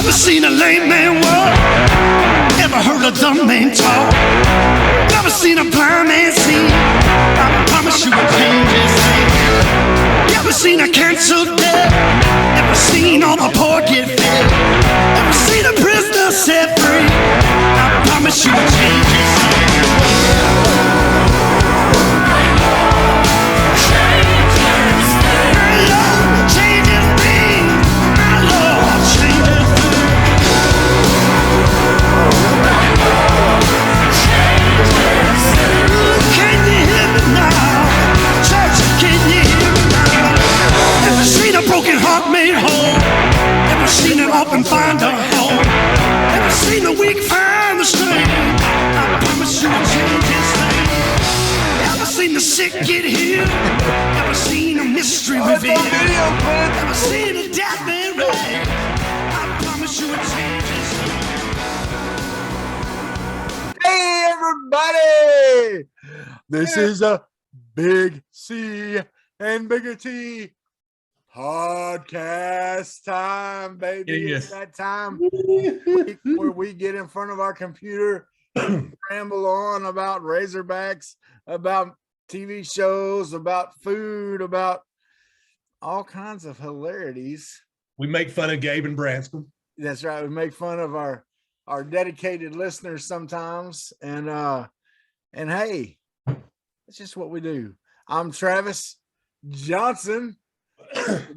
Never seen a lame man walk, never heard a dumb man talk, never seen a blind man see. I promise you will change his name. Never seen a cancer dead, never seen all the poor get fed, never seen a prisoner set free. I promise you will change his name. And find a home. Never seen the weak find the strength. I promise you will change his name. Never seen the sick get healed. Never seen a mystery revealed. Never seen a dead man raised. I promise you will change his name. Hey everybody! This is a Big C and Bigger T podcast time, baby. Yes. It's that time where we get in front of our computer, ramble on about Razorbacks, about TV shows, about food, about all kinds of hilarities. We make fun of Gabe and Branscombe. That's right. We make fun of our dedicated listeners sometimes, and hey, it's just what we do. I'm Travis Johnson,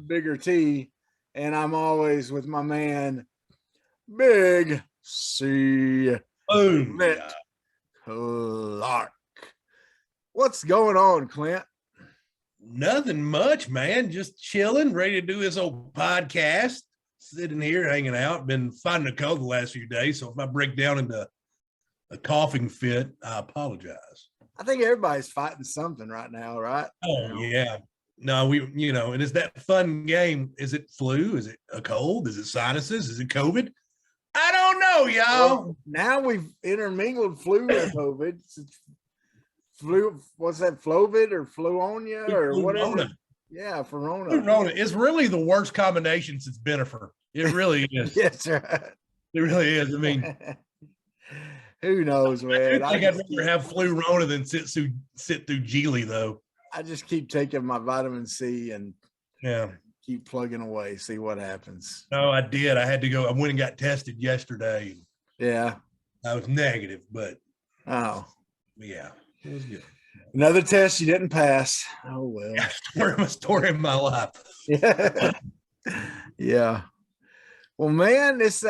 Bigger T, and I'm always with my man Big C. Boom. CLINT Clark. What's going on, Clint? Nothing much, man. Just chilling, ready to do this old podcast. Sitting here, hanging out. Been fighting a cold the last few days, so if I break down into a coughing fit, I apologize. I think everybody's fighting something right now, right? Oh, yeah. No, and it's that fun game. Is it flu? Is it a cold? Is it sinuses? Is it COVID? I don't know, y'all. Well, now we've intermingled flu and COVID. It's flu, what's that, Flovid or Fluonia or whatever? Yeah, Verona. It's really the worst combination since Benifer. It really is. Yes, right. It really is. I mean, who knows, man? I think I'd rather have Flu-Rona than sit through Geely, though. I just keep taking my vitamin C and yeah, keep plugging away, see what happens. No, I did. I had to go. I went and got tested yesterday. Yeah. I was negative, but yeah, it was good. Another test you didn't pass. Oh well. Yeah, story of my life. Yeah. Yeah. Well, man, it's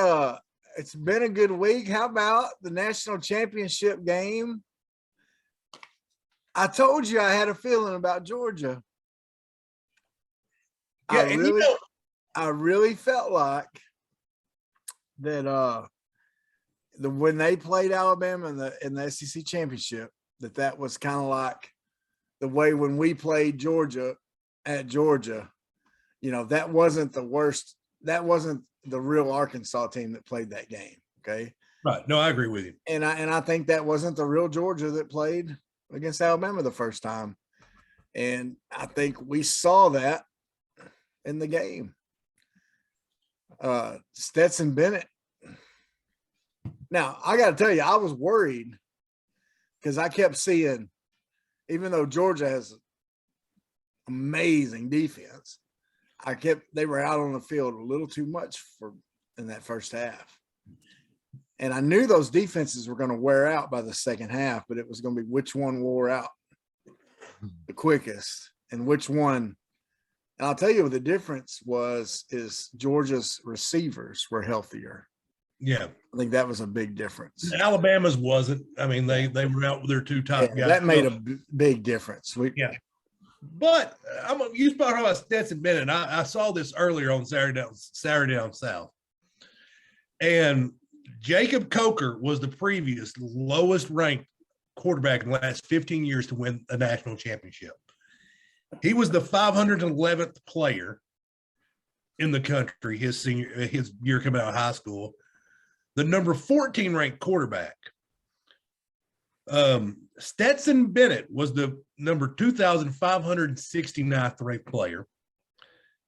been a good week. How about the national championship game? I told you I had a feeling about Georgia. Yeah, I really felt like that when they played Alabama in the SEC championship, that was kind of like the way when we played Georgia at Georgia. You know, that wasn't the worst. That wasn't the real Arkansas team that played that game. Okay. Right. No, I agree with you. And I think that wasn't the real Georgia that played against Alabama the first time. And I think we saw that in the game. Stetson Bennett. Now, I got to tell you, I was worried because I kept seeing, even though Georgia has amazing defense, they were out on the field a little too much in that first half. And I knew those defenses were going to wear out by the second half, but it was going to be which one wore out the quickest and which one. And I'll tell you what the difference is Georgia's receivers were healthier. Yeah. I think that was a big difference. Alabama's wasn't. I mean, they were out with their two top guys. That made a big difference. Yeah. But you spoke about Stetson Bennett. I saw this earlier on Saturday on South. And Jacob Coker was the previous lowest ranked quarterback in the last 15 years to win a national championship. He was the 511th player in the country his year coming out of high school. The number 14 ranked quarterback. Stetson Bennett was the number 2,569th ranked player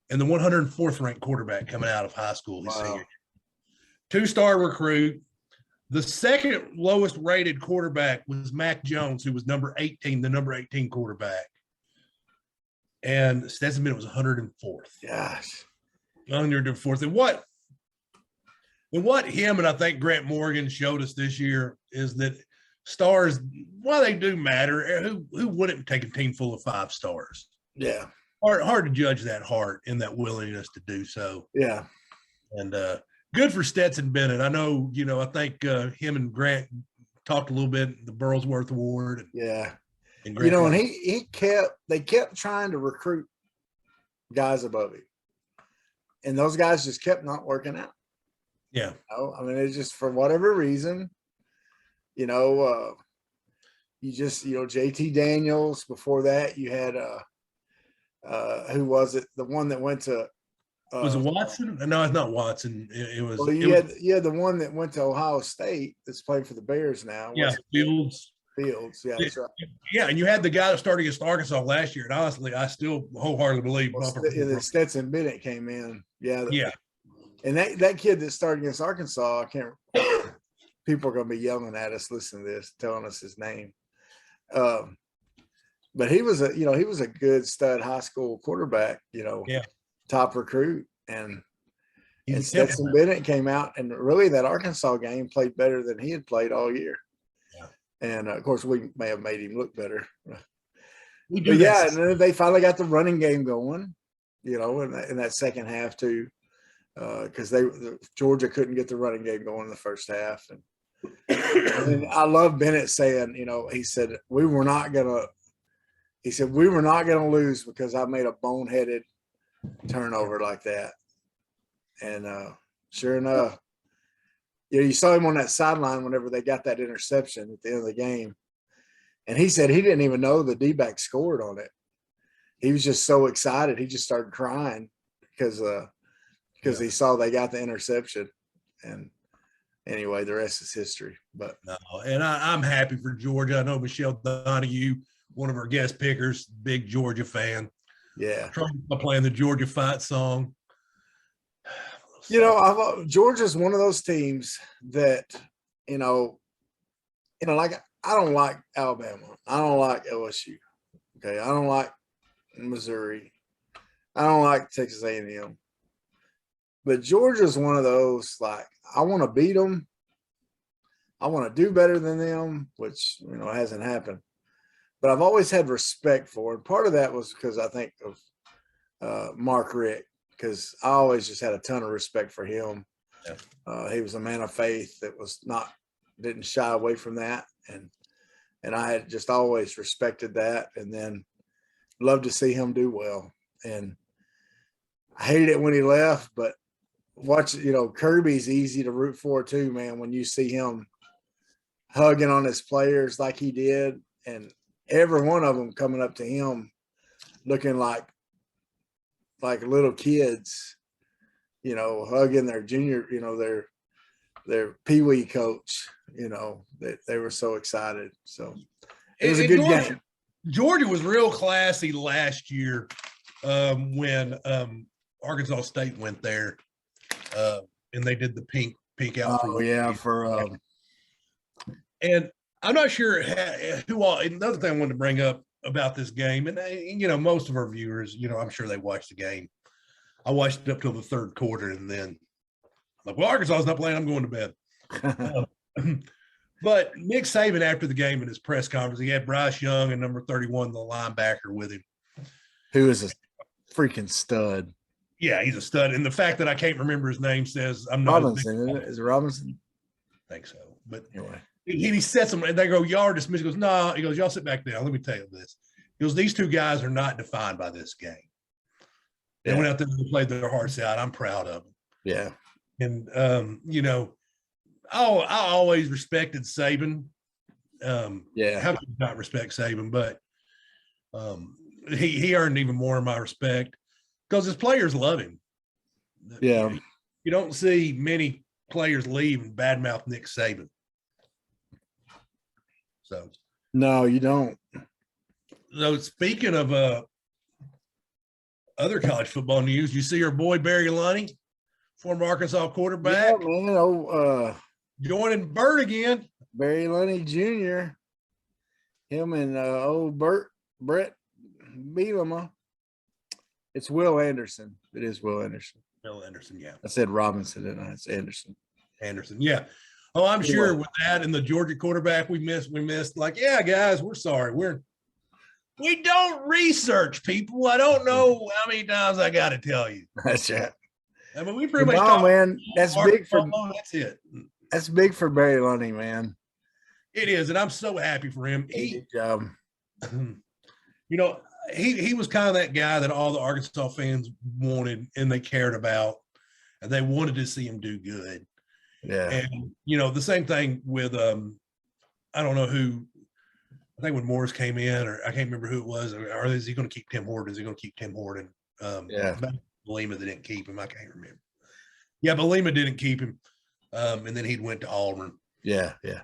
and the 104th ranked quarterback coming out of high school this year. 2-star recruit. The second lowest rated quarterback was Mac Jones, who was number 18, the number 18 quarterback. And Stetson Bennett was 104th. Gosh. 104th. And what him and I think Grant Morgan showed us this year is that stars, while they do matter, who wouldn't take a team full of 5 stars? Yeah. Hard to judge that heart and that willingness to do so. Yeah. And good for Stetson Bennett. I know, I think him and Grant talked a little bit, the Burlsworth Award. Yeah. And And they kept trying to recruit guys above him. And those guys just kept not working out. Yeah. It's just for whatever reason, you just, JT Daniels. Before that, you had, who was it? The one that went to, was it Watson? No, it's not Watson. It was. Well, you had the one that went to Ohio State that's playing for the Bears now. Yeah, Fields. Yeah, that's right. Yeah, and you had the guy that started against Arkansas last year, and honestly, I still wholeheartedly believe. Stetson Bennett came in. Yeah. Yeah. And that kid that started against Arkansas, I can't. People are going to be yelling at us, listening to this, telling us his name. But he was a good stud high school quarterback. Yeah. Top recruit, and Stetson Bennett came out, and really that Arkansas game played better than he had played all year. Yeah. And of course, we may have made him look better. And then they finally got the running game going, in that second half too, because Georgia couldn't get the running game going in the first half. And I love Bennett saying, he said we were not gonna lose because I made a boneheaded turnover like that. And sure enough, you saw him on that sideline whenever they got that interception at the end of the game. And he said he didn't even know the D-back scored on it. He was just so excited. He just started crying because he saw they got the interception. And anyway, the rest is history. But and I'm happy for Georgia. I know Michelle Donahue, one of our guest pickers, big Georgia fan. Yeah. Playing the Georgia fight song. Georgia's one of those teams that, like I don't like Alabama. I don't like LSU. Okay. I don't like Missouri. I don't like Texas A&M. But Georgia's one of those, like, I want to beat them. I want to do better than them, which, hasn't happened. But I've always had respect for it. And part of that was because I think of Mark Richt, because I always just had a ton of respect for him. Yeah. He was a man of faith that didn't shy away from that. And I had just always respected that, and then loved to see him do well. And I hated it when he left, but Kirby's easy to root for too, man, when you see him hugging on his players like he did, and every one of them coming up to him looking like little kids, hugging their junior, their peewee coach, they were so excited. So it was a good game. Georgia was real classy last year when Arkansas State went there and they did the pink out. Oh, yeah, and I'm not sure another thing I wanted to bring up about this game, and most of our viewers, I'm sure they watched the game. I watched it up till the third quarter, and then I'm like, well, Arkansas is not playing. I'm going to bed. But Nick Saban, after the game in his press conference, he had Bryce Young and number 31, the linebacker, with him, who is a freaking stud. Yeah, he's a stud. And the fact that I can't remember his name says I'm not. Robinson, isn't it? Is it Robinson? I think so. But anyway, he sets them, and they go, y'all are dismissed. He goes, no. He goes, y'all sit back down. Let me tell you this. He goes, these two guys are not defined by this game. They went out there and played their hearts out. I'm proud of them. Yeah. And, I always respected Saban. How could you not respect Saban? But he earned even more of my respect because his players love him. Yeah. You don't see many players leave and badmouth Nick Saban. So. No, you don't. So speaking of other college football news, you see our boy Barry Lonnie former Arkansas Yeah, quarterback, man. Oh, joining Burt again. Barry Lonnie Jr. Him and old Brett Bielema. It's Will Anderson. It is Will Anderson. Bill Anderson, yeah. I said Robinson, didn't I? It's Anderson. Anderson, yeah. Oh, I'm Yeah. sure with that and the Georgia quarterback we missed. Like, yeah, guys, we're sorry. We don't research people. I don't know how many times I got to tell you. That's right. I mean, we pretty much No, talked man. That's big for that's it. that's big for Barry Lonnie, man. It is, and I'm so happy for him. Good job. You know, he was kind of that guy that all the Arkansas fans wanted and they cared about, and they wanted to see him do good. Yeah. And you know, the same thing with I don't know who. I think when Morris came in, or I can't remember who it was. Or is he going to keep Tim Horton? Is he going to keep Tim Horton? Yeah. Belima that didn't keep him. I can't remember. Yeah, Belima didn't keep him, and then he went to Auburn. Yeah. Yeah.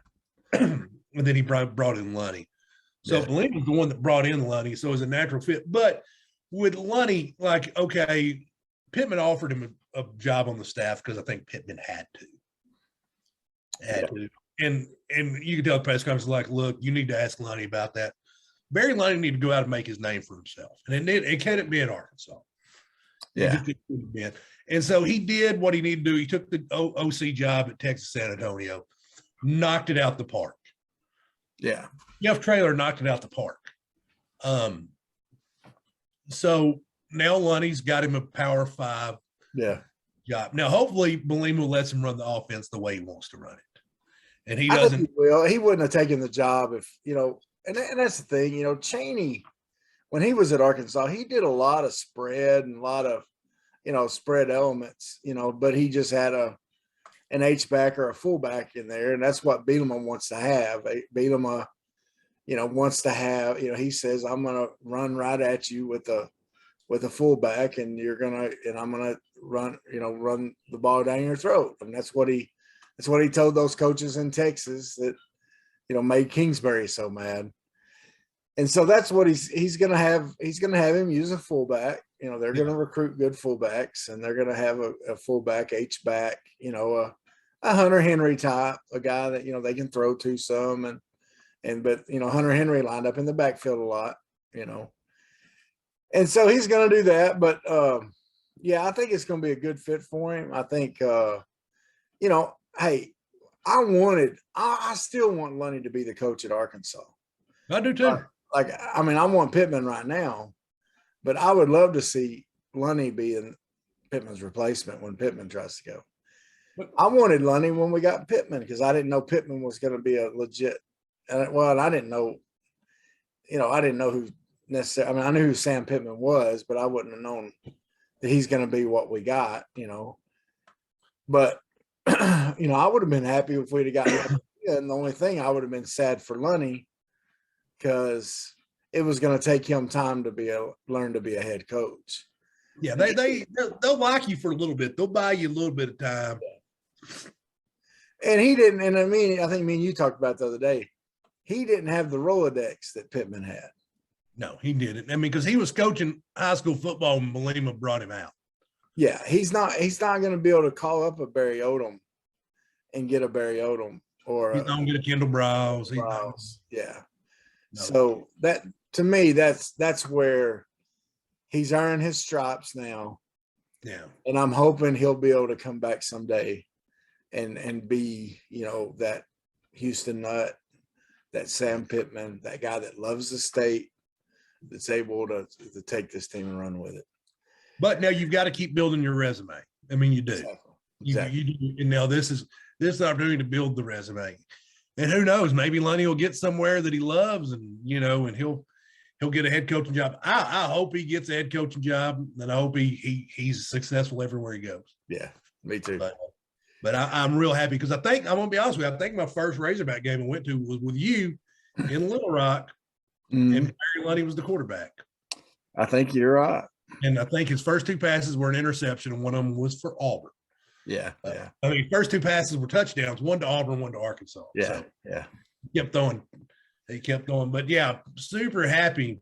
And then he brought in Lonnie. So Yeah. Belima's the one that brought in Lonnie, so it was a natural fit. But with Lonnie, like, okay, Pittman offered him a job on the staff because I think Pittman had to. And you can tell the press conference, like, look, you need to ask Lonnie about that. Barry Lonnie need to go out and make his name for himself. And it can't be in Arkansas. Yeah. And so he did what he needed to do. He took the OC job at Texas San Antonio, knocked it out the park. Yeah. Jeff Traylor knocked it out the park. So now Lonnie's got him a Power 5 job. Now, hopefully, Belima lets him run the offense the way he wants to run it. And he doesn't. He wouldn't have taken the job if, you know, and that's the thing, you know, Chaney, when he was at Arkansas, he did a lot of spread and a lot of, you know, spread elements, you know, but he just had an H-back or a fullback in there. And that's what Bielema wants to have. Bielema, you know, wants to have, you know, he says, I'm going to run right at you with a fullback and I'm going to run the ball down your throat. And that's what he told those coaches in Texas that, you know, made Kingsbury so mad. And so that's what he's going to have. He's going to have him use a fullback. You know, they're going to recruit good fullbacks, and they're going to have a fullback H-back, you know, a Hunter Henry type, a guy that, you know, they can throw to some but, you know, Hunter Henry lined up in the backfield a lot, you know. And so he's going to do that. But, yeah, I think it's going to be a good fit for him. I think, you know, hey, I still want Lonnie to be the coach at Arkansas. I do too. I mean, I want Pittman right now, but I would love to see Lonnie be in Pittman's replacement when Pittman tries to go. I wanted Lonnie when we got Pittman because I didn't know Pittman was going to be a legit. Well, I didn't know, you know, I didn't know who necessarily. I mean, I knew who Sam Pittman was, but I wouldn't have known that he's going to be what we got, you know. But you know, I would have been happy if we'd have gotten. And the only thing I would have been sad for Lonnie because it was going to take him time to learn to be a head coach. Yeah, they'll like you for a little bit. They'll buy you a little bit of time. And he didn't. And I mean, I think me and you talked about the other day. He didn't have the Rolodex that Pittman had. No, he didn't. I mean, because he was coaching high school football when Belima brought him out. Yeah, he's not going to be able to call up a Barry Odom and get a Barry Odom or he's not going to get a Kendall Browse. Yeah. No. So that, to me, that's where he's earned his stripes now. Yeah. And I'm hoping he'll be able to come back someday and be, you know, that Houston Nutt, that Sam Pittman, that guy that loves the state, that's able to take this team and run with it. But now you've got to keep building your resume. I mean, you do. Exactly. You do. And now this is the opportunity to build the resume. And who knows, maybe Lonnie will get somewhere that he loves and, you know, and he'll get a head coaching job. I hope he gets a head coaching job, and I hope he's successful everywhere he goes. Yeah, me too. But I'm real happy because I'm going to be honest with you, I think my first Razorback game I went to was with you in Little Rock, and Barry Lonnie was the quarterback. I think you're right. And I think his first 2 passes were an interception, and one of them was for Auburn. Yeah. I mean, first 2 passes were touchdowns, one to Auburn, one to Arkansas. Yeah, so yeah. He kept throwing. But yeah, super happy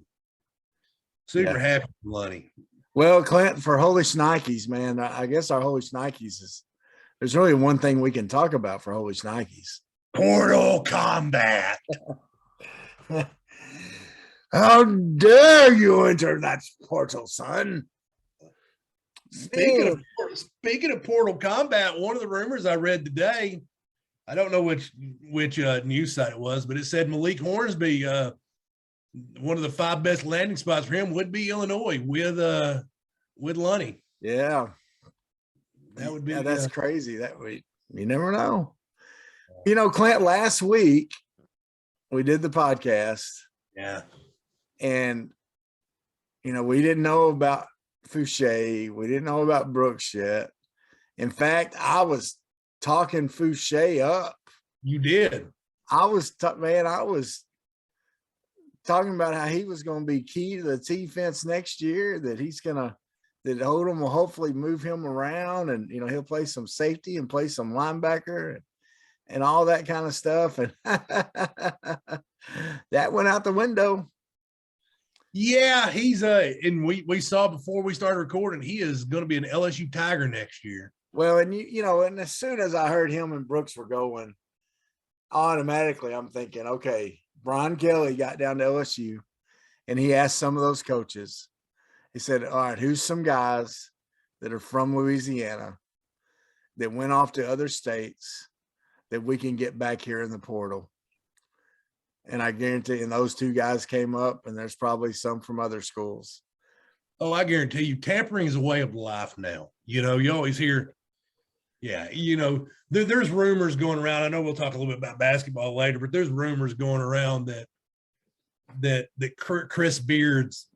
for Lonnie. Well, Clint, for Holy Shnikes, man, I guess our Holy Shnikes is there's really one thing we can talk about for Holy Shnikes. Portal combat. How dare you enter that portal, son? Speaking of Portal Combat, one of the rumors I read today, I don't know which news site it was, but it said Malik Hornsby, one of the 5 best landing spots for him would be Illinois with Lonnie. Yeah, that would be. Yeah, that's crazy. You never know. You know, Clint, last week we did the podcast. Yeah. And, you know, we didn't know about Fouché. We didn't know about Brooks yet. In fact, I was talking Fouché up. You did. I was talking about how he was going to be key to the defense next year, that that Odom will hopefully move him around and, you know, he'll play some safety and play some linebacker and all that kind of stuff. And that went out the window. Yeah, he's and we saw before we started recording, he is going to be an LSU Tiger next year. Well, and you know, and as soon as I heard him and Brooks were going, automatically I'm thinking, okay, Brian Kelly got down to LSU and he asked some of those coaches, he said, all right, who's some guys that are from Louisiana that went off to other states that we can get back here in the portal? And I guarantee, and those 2 guys came up, and there's probably some from other schools. Oh, I guarantee you, tampering is a way of life now. You know, you always hear, yeah, you know, there's rumors going around. I know we'll talk a little bit about basketball later, but there's rumors going around that Chris Beard's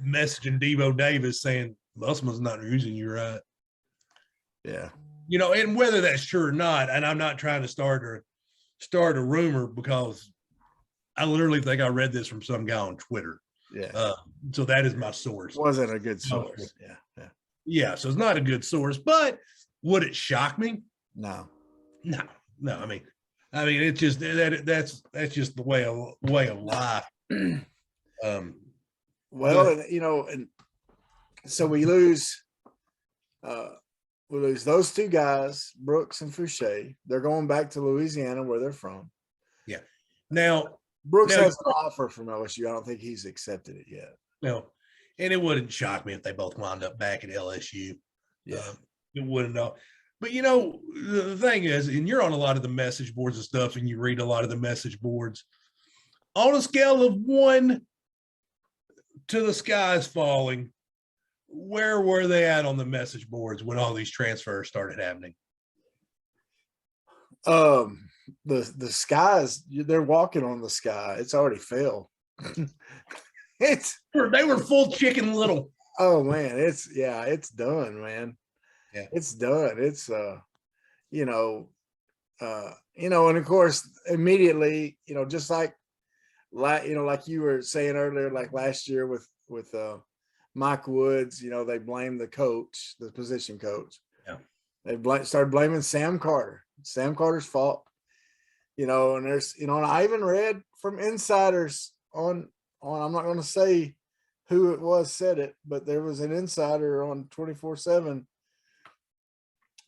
messaging Devo Davis saying Lussman's not using you right. Yeah. You know, and whether that's true or not, and I'm not trying to start a rumor, because I literally think I read this from some guy on Twitter. Yeah. So that is my source. Wasn't a good source. Yeah. Yeah. So it's not a good source, but would it shock me? No. I mean, it's just that's just the way of life. Well, you know, and so we lose those 2 guys, Brooks and Fouché. They're going back to Louisiana where they're from. Yeah. Now, Brooks has an offer from LSU. I don't think he's accepted it yet. No, and it wouldn't shock me if they both wound up back at LSU. Yeah, it wouldn't know. But you know, the thing is, and you're on a lot of the message boards and stuff, and you read a lot of the message boards. On a scale of 1 to the skies falling, where were they at on the message boards when all these transfers started happening? The skies, they're walking on the sky. It's already fell. They were full Chicken Little. Oh man, it's done, man. Yeah, it's done. It's you know, and of course immediately, you know, just like you were saying earlier, like last year with Mike Woods, you know, they blamed the coach, the position coach. Yeah, they started blaming Sam Carter. Sam Carter's fault. You know, and there's, you know, and I even read from insiders on I'm not going to say who it was said it, but there was an insider on 24/7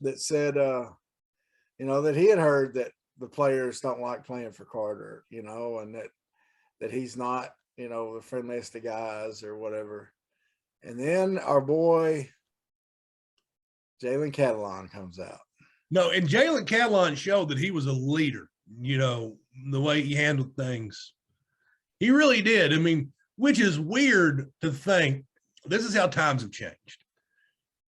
that said, you know, that he had heard that the players don't like playing for Carter, you know, and that he's not, you know, the friendliest of guys or whatever. And then our boy Jalen Catlin comes out. No, and Jalen Catlin showed that he was a leader, you know, the way he handled things. He really did. I mean, which is weird to think. This is how times have changed.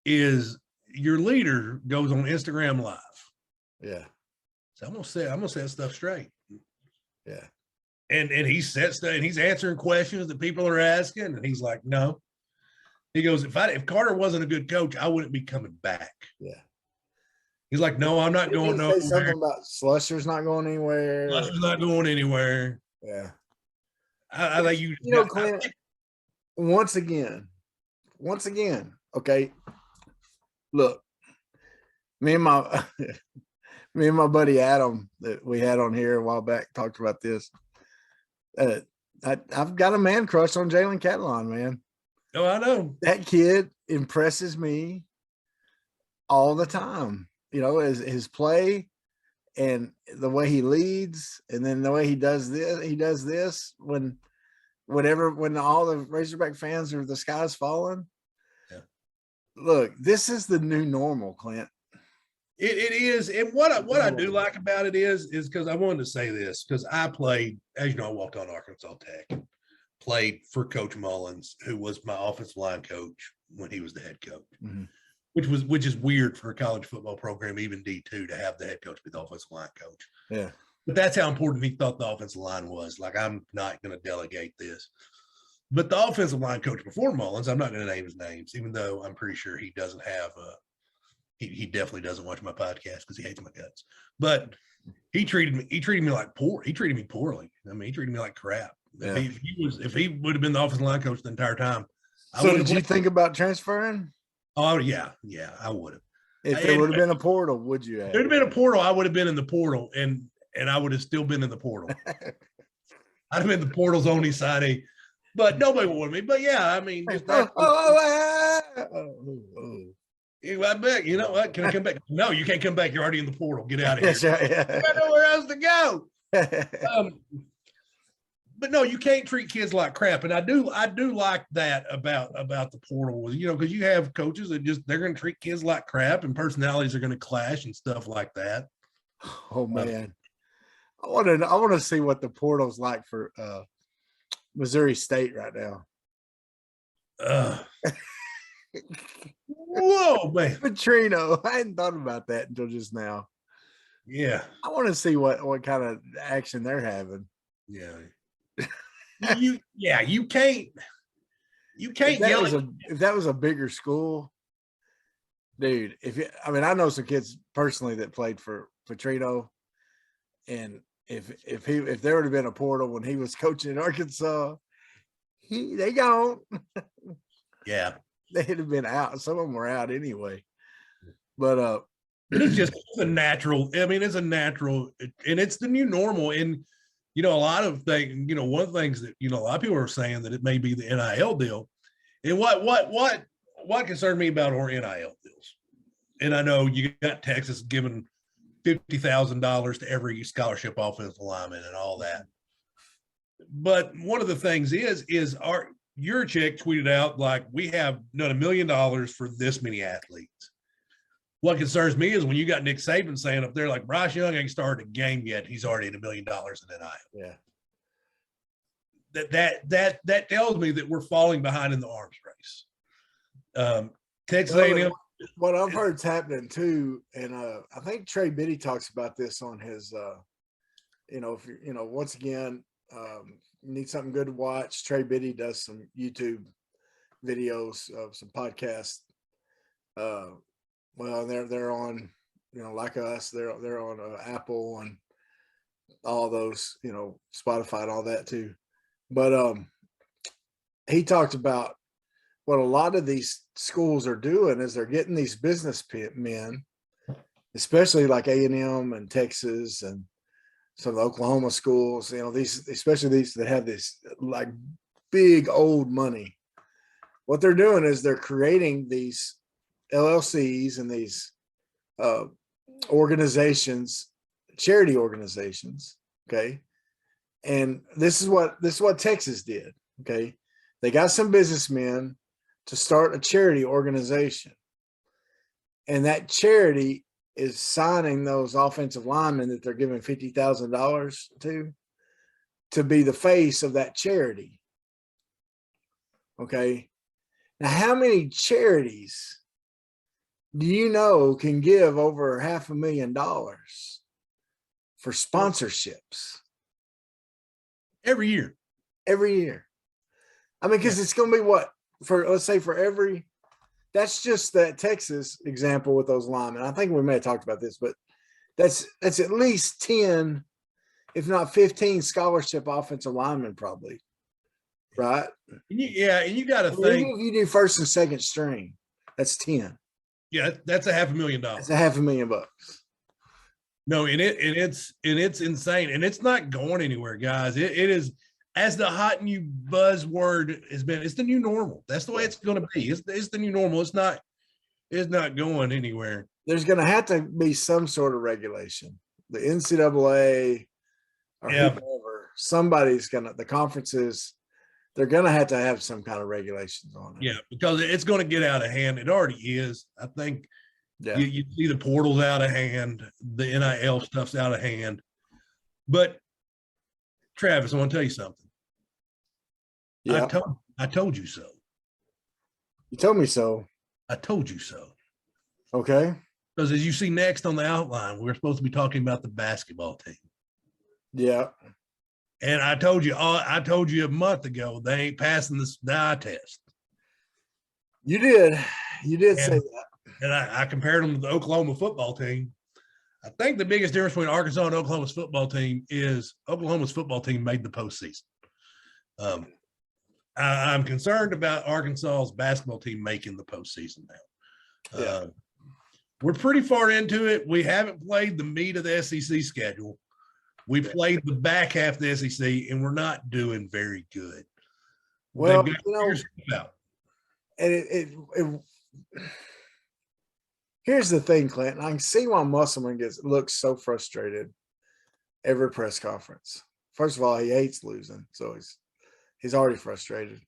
Is your leader goes on Instagram Live. Yeah. So I'm gonna say that stuff straight. Yeah. And he said stuff, and he's answering questions that people are asking, and he's like, no. He goes, if Carter wasn't a good coach, I wouldn't be coming back. Yeah. He's like, no, I'm not going nowhere. Something about Slusher's not going anywhere. Slusher's not going anywhere. Yeah. I think you know, Clint, once again, okay. Look, me and my buddy Adam that we had on here a while back talked about this. I've got a man crush on Jalen Catlin, man. Oh, I know. That kid impresses me all the time. You know, his play and the way he leads, and then the way he does this when all the Razorback fans are the sky's falling. Yeah. Look, this is the new normal, Clint. It is. And what I do like about it is because I wanted to say this, because I played, as you know, I walked on Arkansas Tech, played for Coach Mullins, who was my offensive line coach when he was the head coach, which is weird for a college football program, even D2, to have the head coach be the offensive line coach. Yeah. But that's how important he thought the offensive line was. Like, I'm not going to delegate this. But the offensive line coach before Mullins, I'm not going to name his names, even though I'm pretty sure he doesn't have he definitely doesn't watch my podcast because he hates my guts. But he treated me like poor. He treated me poorly. I mean, he treated me like crap. Yeah. If he would have been the offensive line coach the entire time. So did you think about transferring? Oh yeah, I would have. If there would have been a portal, would you have? If there would have been a portal, I would have been in the portal, and I would have still been in the portal. I'd have been the portal's only side, but nobody would want me. But yeah, I mean, just that. I bet, you know what? Can I come back? No, you can't come back. You're already in the portal. Get out of here. Yeah. I got nowhere else to go. But no, you can't treat kids like crap. And I do like that about the portal, you know, because you have coaches that they're going to treat kids like crap, and personalities are going to clash and stuff like that. Oh man, I want to see what the portal's like for Missouri State right now. Whoa, man. Petrino. I hadn't thought about that until just now. Yeah. I want to see what kind of action they're having. Yeah. You can't yell if that was a bigger school, dude. I know some kids personally that played for Petrino, and if there would have been a portal when he was coaching in Arkansas, they gone. Yeah. They'd have been out. Some of them were out anyway. But it's a natural. I mean, it's a natural, and it's the new normal. And you know, a lot of things. You know, one of the things that a lot of people are saying that it may be the NIL deal. And what concerned me about our NIL deals? And I know you got Texas giving $50,000 to every scholarship offensive lineman and all that. But one of the things is your chick tweeted out, like, we have done $1 million for this many athletes. What concerns me is when you got Nick Saban saying up there, like, Bryce Young ain't started a game yet, he's already at $1 million in NIL. Yeah. That tells me that we're falling behind in the arms race. Texas A&M. What I've heard's happening too, and I think Trey Biddy talks about this on his, if once again, you need something good to watch. Trey Biddy does some YouTube videos of some podcasts. Well, they're on, like us, they're on Apple and all those, Spotify and all that too. But he talked about what a lot of these schools are doing is they're getting these business men, especially like A&M and Texas and some of the Oklahoma schools, especially these that have this like big old money. What they're doing is they're creating these LLCs and these organizations, charity organizations. Okay. And this is what Texas did. Okay. They got some businessmen to start a charity organization. And that charity is signing those offensive linemen that they're giving $50,000 to be the face of that charity. Okay. Now, how many charities do you know can give over $500,000 for sponsorships? Every year. Every year. I mean, because it's going to be what? Let's say for every, that's just that Texas example with those linemen. I think we may have talked about this, but that's at least 10, if not 15 scholarship offensive linemen probably. Right? And you got to think. If you do first and second string, that's 10. Yeah, that's $500,000. That's $500,000. No, and it's insane, and it's not going anywhere, guys. It is as the hot new buzzword has been, it's the new normal. That's the way it's going to be. It's the new normal. It's not going anywhere. There's going to have to be some sort of regulation. The NCAA or whoever, somebody's going to, the conferences, they're going to have some kind of regulations on it. Yeah, because it's going to get out of hand. It already is. I think you see the portals out of hand, the NIL stuff's out of hand. But Travis, I want to tell you something. Yeah. I told you so. You told me so. I told you so. Okay. Because as you see next on the outline, we're supposed to be talking about the basketball team. Yeah. And I told you a month ago, they ain't passing the eye test. You did say that. And I compared them to the Oklahoma football team. I think the biggest difference between Arkansas and Oklahoma's football team is Oklahoma's football team made the postseason. I'm concerned about Arkansas's basketball team making the postseason now. Yeah. We're pretty far into it. We haven't played the meat of the SEC schedule. We played the back half of the SEC, and we're not doing very good. Well, and here's the thing, Clinton. I can see why Musselman looks so frustrated every press conference. First of all, he hates losing, so he's already frustrated.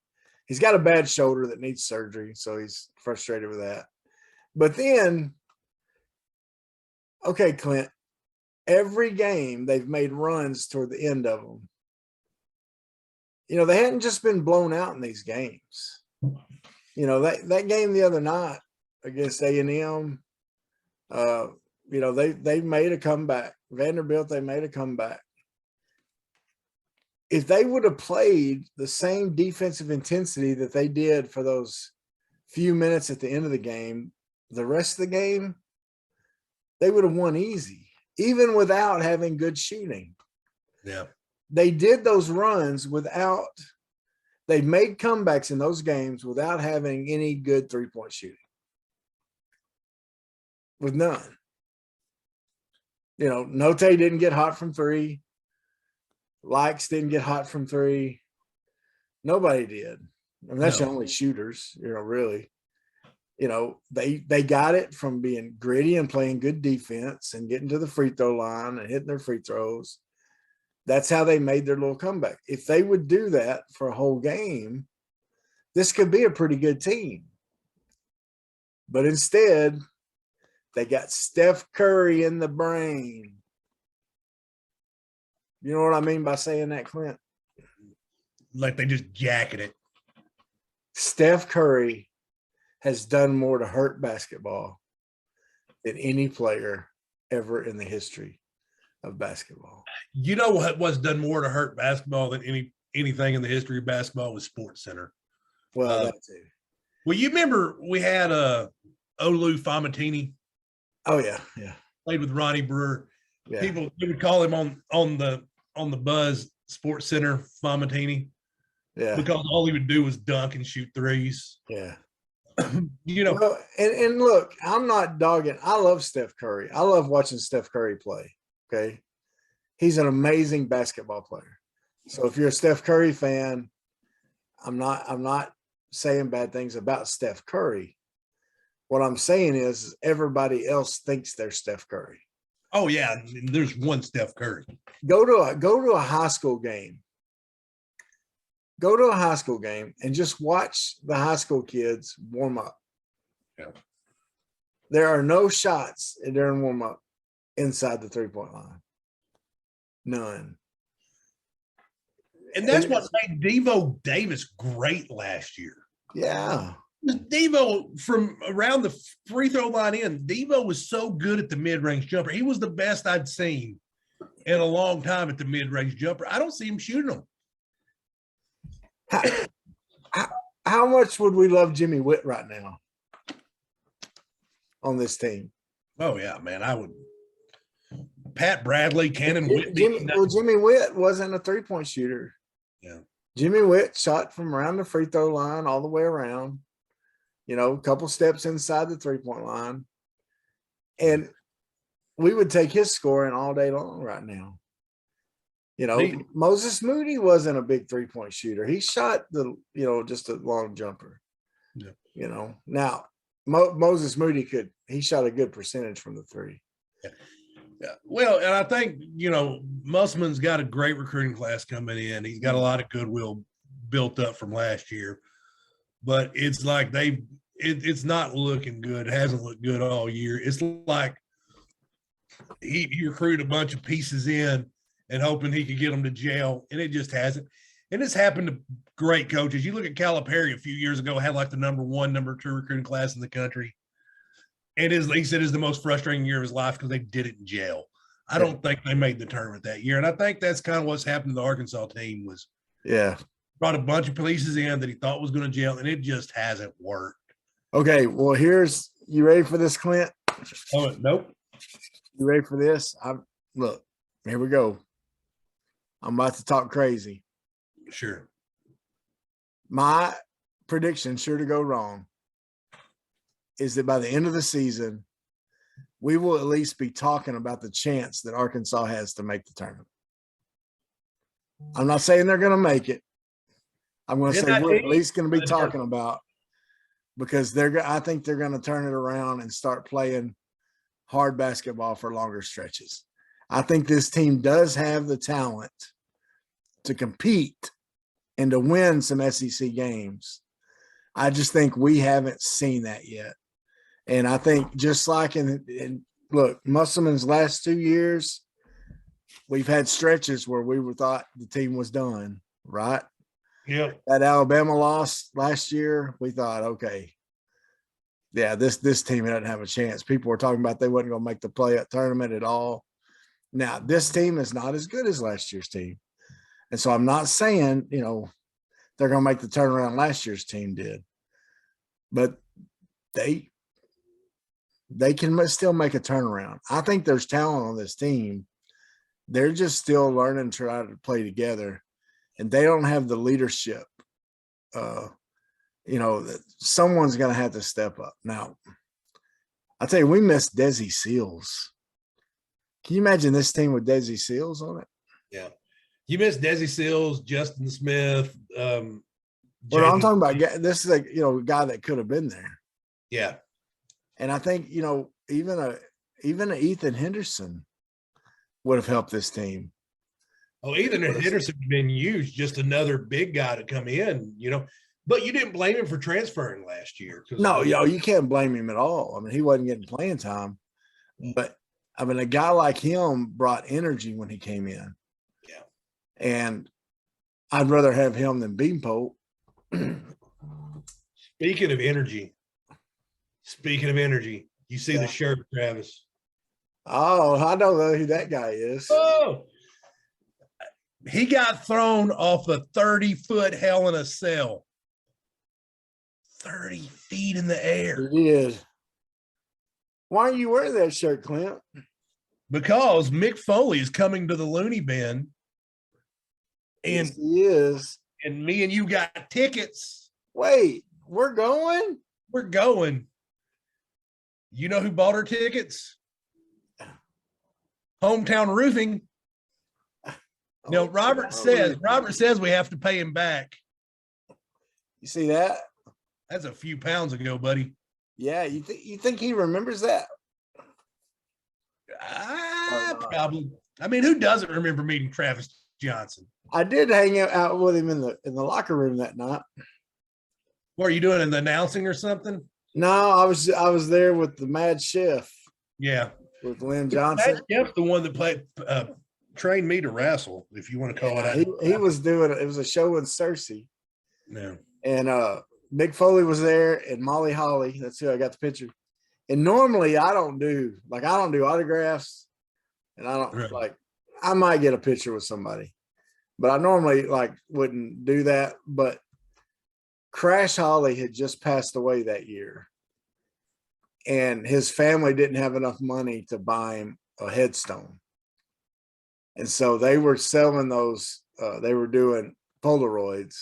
He's got a bad shoulder that needs surgery, so he's frustrated with that. But then, okay, Clint, every game they've made runs toward the end of them. You know, they hadn't just been blown out in these games. You know, that game the other night against A&M, you know, they made a comeback. Vanderbilt, they made a comeback. If they would have played the same defensive intensity that they did for those few minutes at the end of the game, the rest of the game, they would have won easy, even without having good shooting. Yeah. They did those runs they made comebacks in those games without having any good three-point shooting. With none. You know, Note didn't get hot from three. Likes didn't get hot from three. Nobody did. I mean, that's the only shooters, you know, really. You know, they got it from being gritty and playing good defense and getting to the free throw line and hitting their free throws. That's how they made their little comeback. If they would do that for a whole game, this could be a pretty good team. But instead, they got Steph Curry in the brain. You know what I mean by saying that, Clint? Like they just jacket it. Steph Curry has done more to hurt basketball than any player ever in the history of basketball. You know what was done more to hurt basketball than anything in the history of basketball was Sports Center. Well, that too. Well, you remember we had Olu Famatini. Oh yeah, yeah. Played with Ronnie Brewer. Yeah. People would call him on the buzz Sports Center Famatini. Yeah. Because all he would do was dunk and shoot threes. Yeah. You know. Well, and look, I'm not dogging. I love Steph Curry. I love watching Steph Curry play. Okay. He's an amazing basketball player. So if you're a Steph Curry fan, I'm not saying bad things about Steph Curry. What I'm saying is everybody else thinks they're Steph Curry. Oh yeah, there's one Steph Curry. Go to a high school game. Go to a high school game and just watch the high school kids warm up. Yeah. There are no shots during warm up inside the 3-point line. None. And that's what made Devo Davis great last year. Yeah. Devo, from around the free throw line in, Devo was so good at the mid-range jumper. He was the best I'd seen in a long time at the mid-range jumper. I don't see him shooting them. How much would we love Jimmy Witt right now on this team? Oh, yeah, man. I would. Pat Bradley, Cannon Whitney. Jimmy Witt wasn't a three-point shooter. Yeah. Jimmy Witt shot from around the free throw line all the way around, you know, a couple steps inside the 3-point line. And we would take his scoring all day long right now. You know, Moses Moody wasn't a big 3-point shooter. He shot just a long jumper. Yeah. You know, now Moses Moody he shot a good percentage from the 3. Yeah. Yeah. Well, and I think, Musselman's got a great recruiting class coming in. He's got a lot of goodwill built up from last year, but it's like it's not looking good. It hasn't looked good all year. It's like he recruited a bunch of pieces in and hoping he could get them to jail, and it just hasn't. And it's happened to great coaches. You look at Calipari a few years ago, had like the number 1, number 2 recruiting class in the country. And he said is the most frustrating year of his life because they did it in jail. I don't think they made the tournament that year. And I think that's kind of what's happened to the Arkansas team was brought a bunch of pieces in that he thought was going to jail, and it just hasn't worked. Okay, well, you ready for this, Clint? Oh, nope. You ready for this? Look, here we go. I'm about to talk crazy. Sure. My prediction, sure to go wrong, is that by the end of the season, we will at least be talking about the chance that Arkansas has to make the tournament. I'm not saying they're going to make it. I'm going to say we're at least going to be talking about, because I think they're going to turn it around and start playing hard basketball for longer stretches. I think this team does have the talent to compete and to win some SEC games. I just think we haven't seen that yet. And I think just like look, Musselman's last 2 years, we've had stretches where we thought the team was done, right? Yeah. That Alabama loss last year, we thought, okay, yeah, this team doesn't have a chance. People were talking about they wasn't going to make the play tournament at all. Now, this team is not as good as last year's team. And so I'm not saying, they're going to make the turnaround last year's team did. But they can still make a turnaround. I think there's talent on this team. They're just still learning to try to play together, and they don't have the leadership. Someone's going to have to step up. Now, I tell you, we missed Desi Seals. Can you imagine this team with Desi Seals on it? Yeah. You missed Desi Seals, Justin Smith. Well, I'm talking about this is a guy that could have been there. Yeah. And I think, even a Ethan Henderson would have helped this team. Oh, Ethan Henderson had been used, just another big guy to come in, but you didn't blame him for transferring last year. No, you can't blame him at all. I mean, he wasn't getting playing time, but I mean, a guy like him brought energy when he came in. Yeah. And I'd rather have him than Beanpole. Speaking of energy, you see the shirt, Travis. Oh, I don't know who that guy is. Oh, he got thrown off a 30-foot Hell in a Cell. 30 feet in the air. He did. Why are you wearing that shirt, Clint? Because Mick Foley is coming to the Looney Bin. And yes, he is. And me and you got tickets. Wait, we're going? We're going. You know who bought our tickets? Hometown Roofing. No, Robert says we have to pay him back. You see that? That's a few pounds ago, buddy. Yeah, you think he remembers that? Probably. I mean, who doesn't remember meeting Travis Johnson? I did hang out with him in the locker room that night. What are you doing, in the announcing or something? No, I was there with the Mad Chef. Yeah, with Lynn Johnson. Mad Chef's the one that trained me to wrestle, if you want to call it that. He was doing it was a show in Cersei. Yeah, and Mick Foley was there, and Molly Holly. That's who I got the picture. And normally I don't do autographs, and I don't I might get a picture with somebody, but I normally wouldn't do that. But Crash Holly had just passed away that year, and his family didn't have enough money to buy him a headstone. And so they were selling those, they were doing Polaroids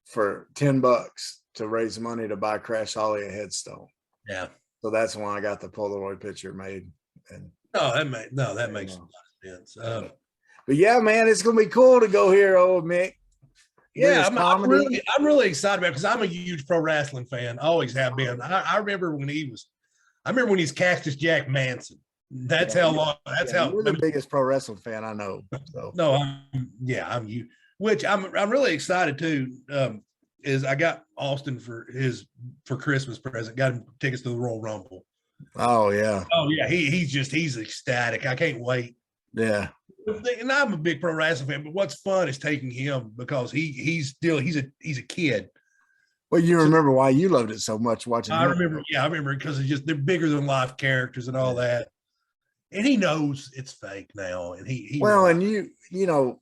for $10 to raise money to buy Crash Holly a headstone. Yeah. So that's when I got the Polaroid picture made. And that makes a lot of sense. But yeah, man, it's gonna be cool to go hear old Mick. Yeah, I'm really excited about it because I'm a huge pro wrestling fan. Always have been. I remember when he's Cactus Jack Manson. That's how long. That's how. You're the biggest pro wrestling fan I know. So. No, I'm you. Which I'm really excited too. Is I got Austin for Christmas present. Got him tickets to the Royal Rumble. Oh yeah. He's ecstatic. I can't wait. Yeah. And I'm a big pro wrestling fan, but what's fun is taking him because he's a kid. Well, you remember why you loved it so much watching. I remember because they're bigger than life characters and all that. And he knows it's fake now. And he and you know,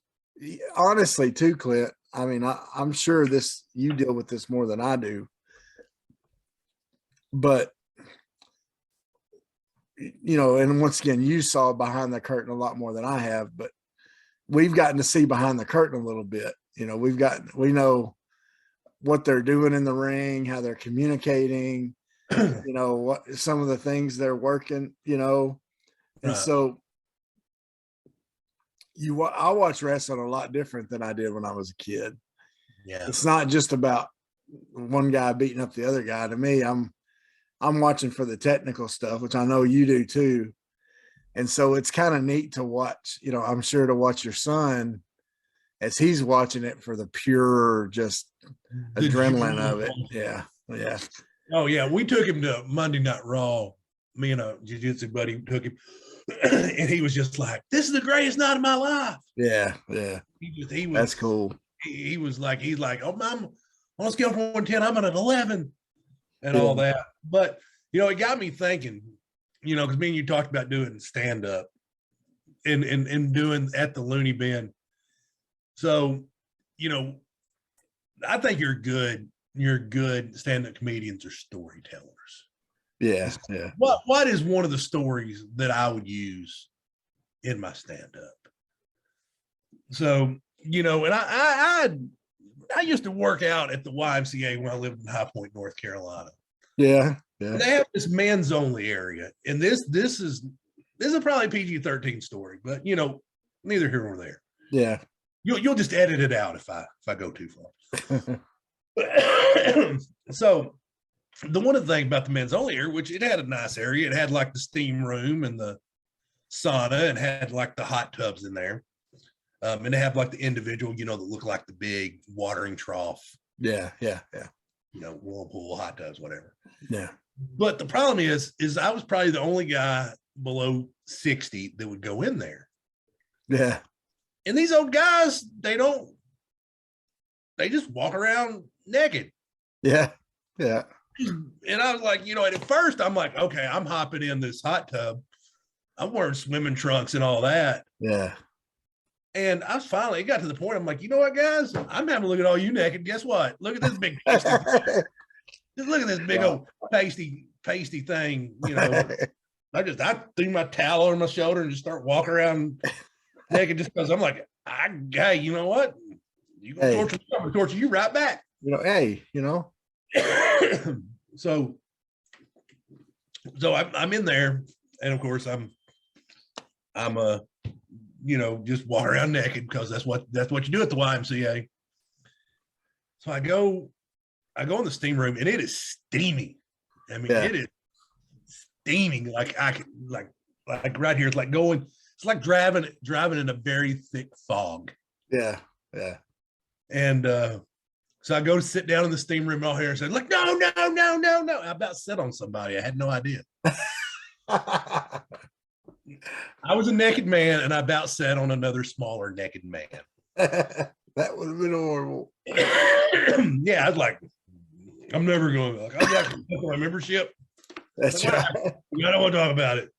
honestly too, Clint, I mean, I'm sure you deal with this more than I do, but you know, and once again, you saw behind the curtain a lot more than I have, but we've gotten to see behind the curtain a little bit. You know, we know what they're doing in the ring, how they're communicating, you know, what some of the things they're working, you know, and so I watch wrestling a lot different than I did when I was a kid. Yeah, it's not just about one guy beating up the other guy. To me, I'm watching for the technical stuff, which I know you do too. And so it's kind of neat to watch, you know, I'm sure to watch your son as he's watching it for the pure just adrenaline of it. Yeah. Yeah. Oh yeah. We took him to Monday Night Raw. Me and a jiu-jitsu buddy took him and he was just like, this is the greatest night of my life. Yeah. Yeah. He was, that's cool. He's like, oh, Mom, on a scale from 1 to 10, I'm at an 11 and all that. But, you know, it got me thinking, you know, because me and you talked about doing stand-up and doing at the Looney Bin. So, you know, I think you're good stand-up comedians or storytellers. Yeah. Yeah. What is one of the stories that I would use in my stand-up? So, you know, and I used to work out at the YMCA when I lived in High Point, North Carolina. Yeah. Yeah. And they have this men's only area. And this is probably a PG-13 story, but you know, neither here nor there. Yeah. You'll just edit it out if I go too far. So the one thing about the men's only area, which it had a nice area, it had like the steam room and the sauna and had like the hot tubs in there. And they have like the individual, you know, that look like the big watering trough. Yeah. Yeah. Yeah. You know, whirlpool, hot tubs, whatever. Yeah. But the problem is I was probably the only guy below 60 that would go in there. Yeah. And these old guys, they just walk around naked. Yeah. Yeah. And I was like, you know, and at first I'm like, okay, I'm hopping in this hot tub. I'm wearing swimming trunks and all that. Yeah. And it got to the point, I'm like, you know what, guys? I'm having a look at all you naked. Guess what? Look at this big pasty. Just look at this big old pasty thing. You know, I threw my towel over my shoulder and just start walking around naked just because I'm like, hey, you know what? You gonna torture me, I'm gonna torture you right back. You know, hey, you know. So I'm in there, and of course I'm you know, just walk around naked because that's what you do at the YMCA. So I go in the steam room and it is steaming. I mean, It is steaming like right here. It's like driving in a very thick fog. Yeah. Yeah. And so I go to sit down in the steam room all here and said, like, no. I about sat on somebody. I had no idea. I was a naked man and I about sat on another smaller naked man. That would have been horrible. Yeah, I was like, I'm never going to, I got my membership. That's like, right. I don't want to talk about it.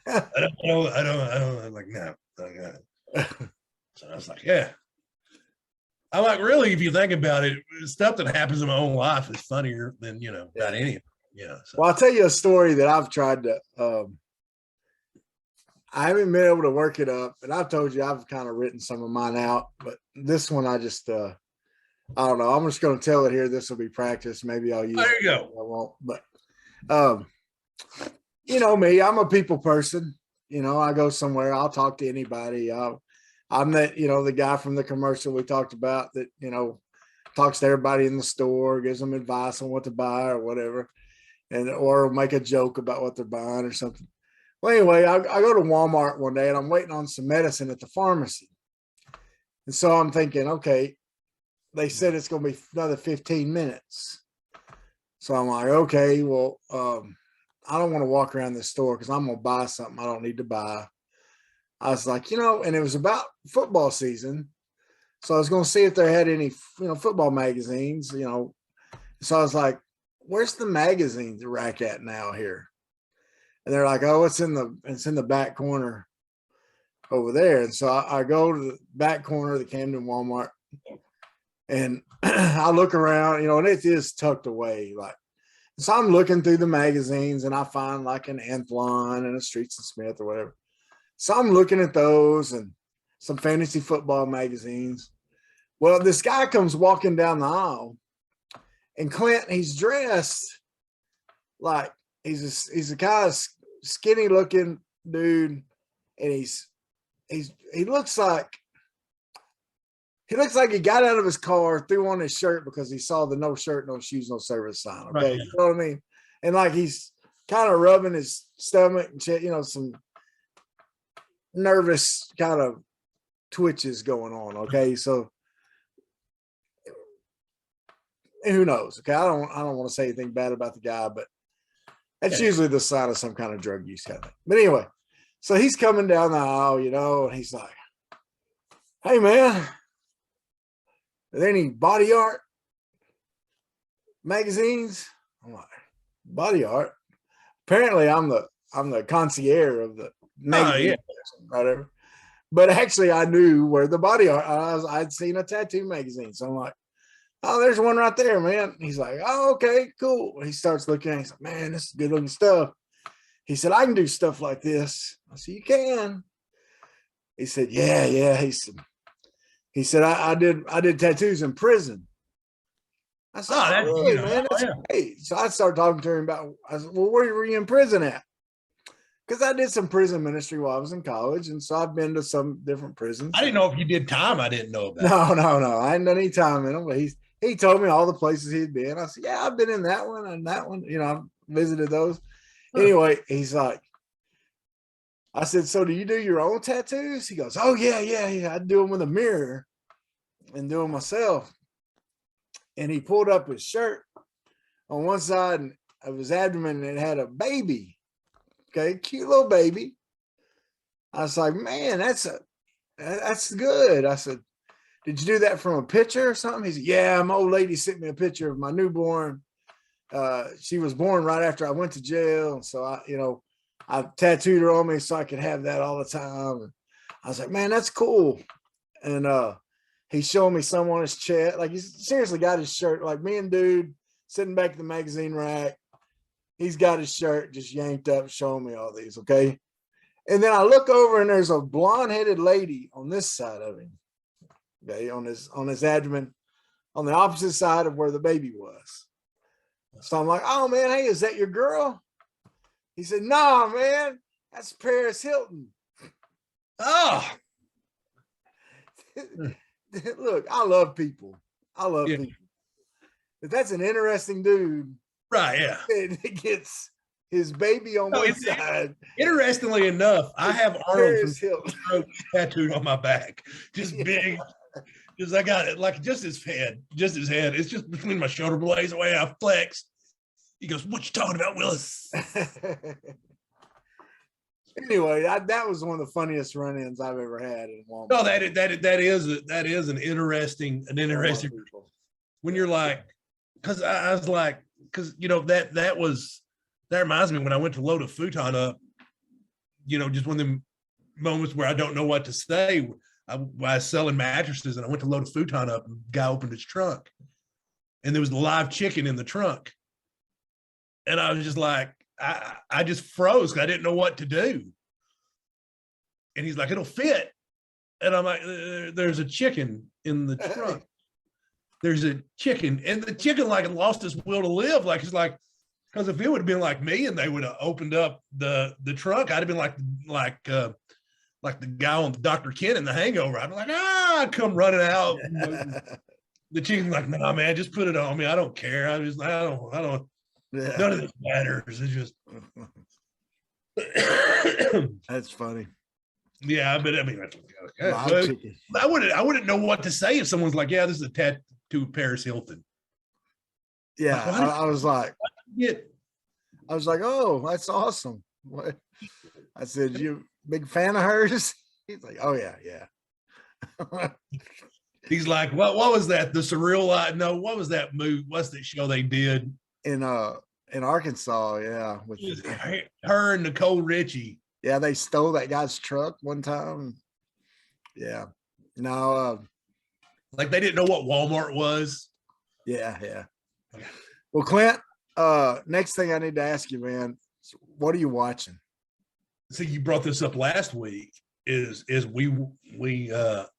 I don't, I'm like, no. So I was like, yeah. I'm like, really, if you think about it, stuff that happens in my own life is funnier than, you know, about any of it. Yeah. So. Well, I'll tell you a story that I've tried to, I haven't been able to work it up, and I've told you I've kind of written some of mine out, but this one I just, I don't know. I'm just going to tell it here. This will be practice. Maybe I'll use there you it. go. I won't, but, you know me, I'm a people person. You know, I go somewhere, I'll talk to anybody. I'm that, the guy from the commercial we talked about that, talks to everybody in the store, gives them advice on what to buy or whatever, or make a joke about what they're buying or something. Well, anyway, I go to Walmart one day and I'm waiting on some medicine at the pharmacy. And so I'm thinking, okay, they said it's going to be another 15 minutes. So I'm like, okay, well, I don't want to walk around this store because I'm going to buy something I don't need to buy. I was like, and it was about football season. So I was going to see if they had any, football magazines, So I was like, where's the magazines rack at now here? And they're like, oh, it's in the back corner over there. And so I go to the back corner of the Camden Walmart and I look around, and it is tucked away. So I'm looking through the magazines and I find like an Anthlon and a Streets and Smith or whatever. So I'm looking at those and some fantasy football magazines. Well, this guy comes walking down the aisle, and CLINT, he's dressed like he's a kind of skinny looking dude, and he looks like he got out of his car, threw on his shirt because he saw the no shirt, no shoes, no service sign. Okay, right. You know what I mean? And like he's kind of rubbing his stomach and some nervous kind of twitches going on. Okay, so who knows? Okay, I don't want to say anything bad about the guy, but that's usually the sign of some kind of drug use kind of thing. But anyway, so he's coming down the aisle, and he's like, "Hey, man, are there any body art magazines?" I'm like, "Body art?" Apparently, I'm the concierge of the magazine, whatever. But actually, I knew where the body art. I'd seen a tattoo magazine, so I'm like, "Oh, there's one right there, man." He's like, "Oh, okay, cool." He starts looking at it. He's like, "Man, this is good looking stuff." He said, "I can do stuff like this." I said, "You can?" He said, "Yeah." He said, I did tattoos in prison." I said, "Oh, really, man? That's great." So I started talking to him about, I said, "Well, where were you in prison at?" Because I did some prison ministry while I was in college. And so I've been to some different prisons. I didn't know if you did time. I didn't know about. No. I hadn't done any time in them, but he told me all the places he'd been. I said, "Yeah, I've been in that one and that one. I've visited those." Anyway, he's like, I said, "So do you do your own tattoos?" He goes, "Oh, yeah. I do them with a mirror and do them myself." And he pulled up his shirt on one side of his abdomen and it had a baby. Okay, cute little baby. I was like, "Man, that's good." I said, "Did you do that from a picture or something?" He said, "Yeah, my old lady sent me a picture of my newborn. She was born right after I went to jail. So I tattooed her on me so I could have that all the time." And I was like, "Man, that's cool." And he's showing me some on his chest. Like he's seriously got his shirt, like me and dude sitting back at the magazine rack. He's got his shirt just yanked up, showing me all these. Okay. And then I look over and there's a blonde-headed lady on this side of him. Okay, on his abdomen, on the opposite side of where the baby was. So I'm like, "Oh man, hey, is that your girl?" He said, "Nah, man, that's Paris Hilton." Oh, look, I love people. People. If that's an interesting dude, right? Yeah, it gets his baby on one side. Interestingly enough, I have Arnold tattooed on my back, just big. Because I got it like just his head. It's just between my shoulder blades, the way I flex. He goes, "What you talking about, Willis?" Anyway, that was one of the funniest run-ins I've ever had in Walmart. No, that is an interesting when you're like, because I was like, because that reminds me when I went to load a futon up, just one of them moments where I don't know what to say. I was selling mattresses and I went to load a futon up and the guy opened his trunk and there was a live chicken in the trunk. And I was just like, I just froze because I didn't know what to do. And he's like, "It'll fit." And I'm like, "There's a chicken in the trunk." There's a chicken. And the chicken like lost his will to live. Like, it's like, because if it would have been like me and they would have opened up the trunk, I'd have been like like the guy on Dr. Ken in The Hangover. I'd be like, I'd come running out. The chick's like, nah, man, just put it on me. I don't care. I don't. Yeah. None of this matters. It's just. That's funny. Yeah, but I mean, I wouldn't know what to say if someone's like, yeah, this is a tattoo of Paris Hilton. Yeah, I was like, yeah. I was like, oh, that's awesome. What? I said, you big fan of hers? He's like, oh yeah, yeah. He's like, what was that? The Surreal Life? No, what was that movie? What's that show they did in Arkansas? Yeah, with her and Nicole Richie. Yeah, they stole that guy's truck one time. Yeah, no, like they didn't know what Walmart was. Yeah. Well, Clint, next thing I need to ask you, man, what are you watching? So you brought this up last week. Is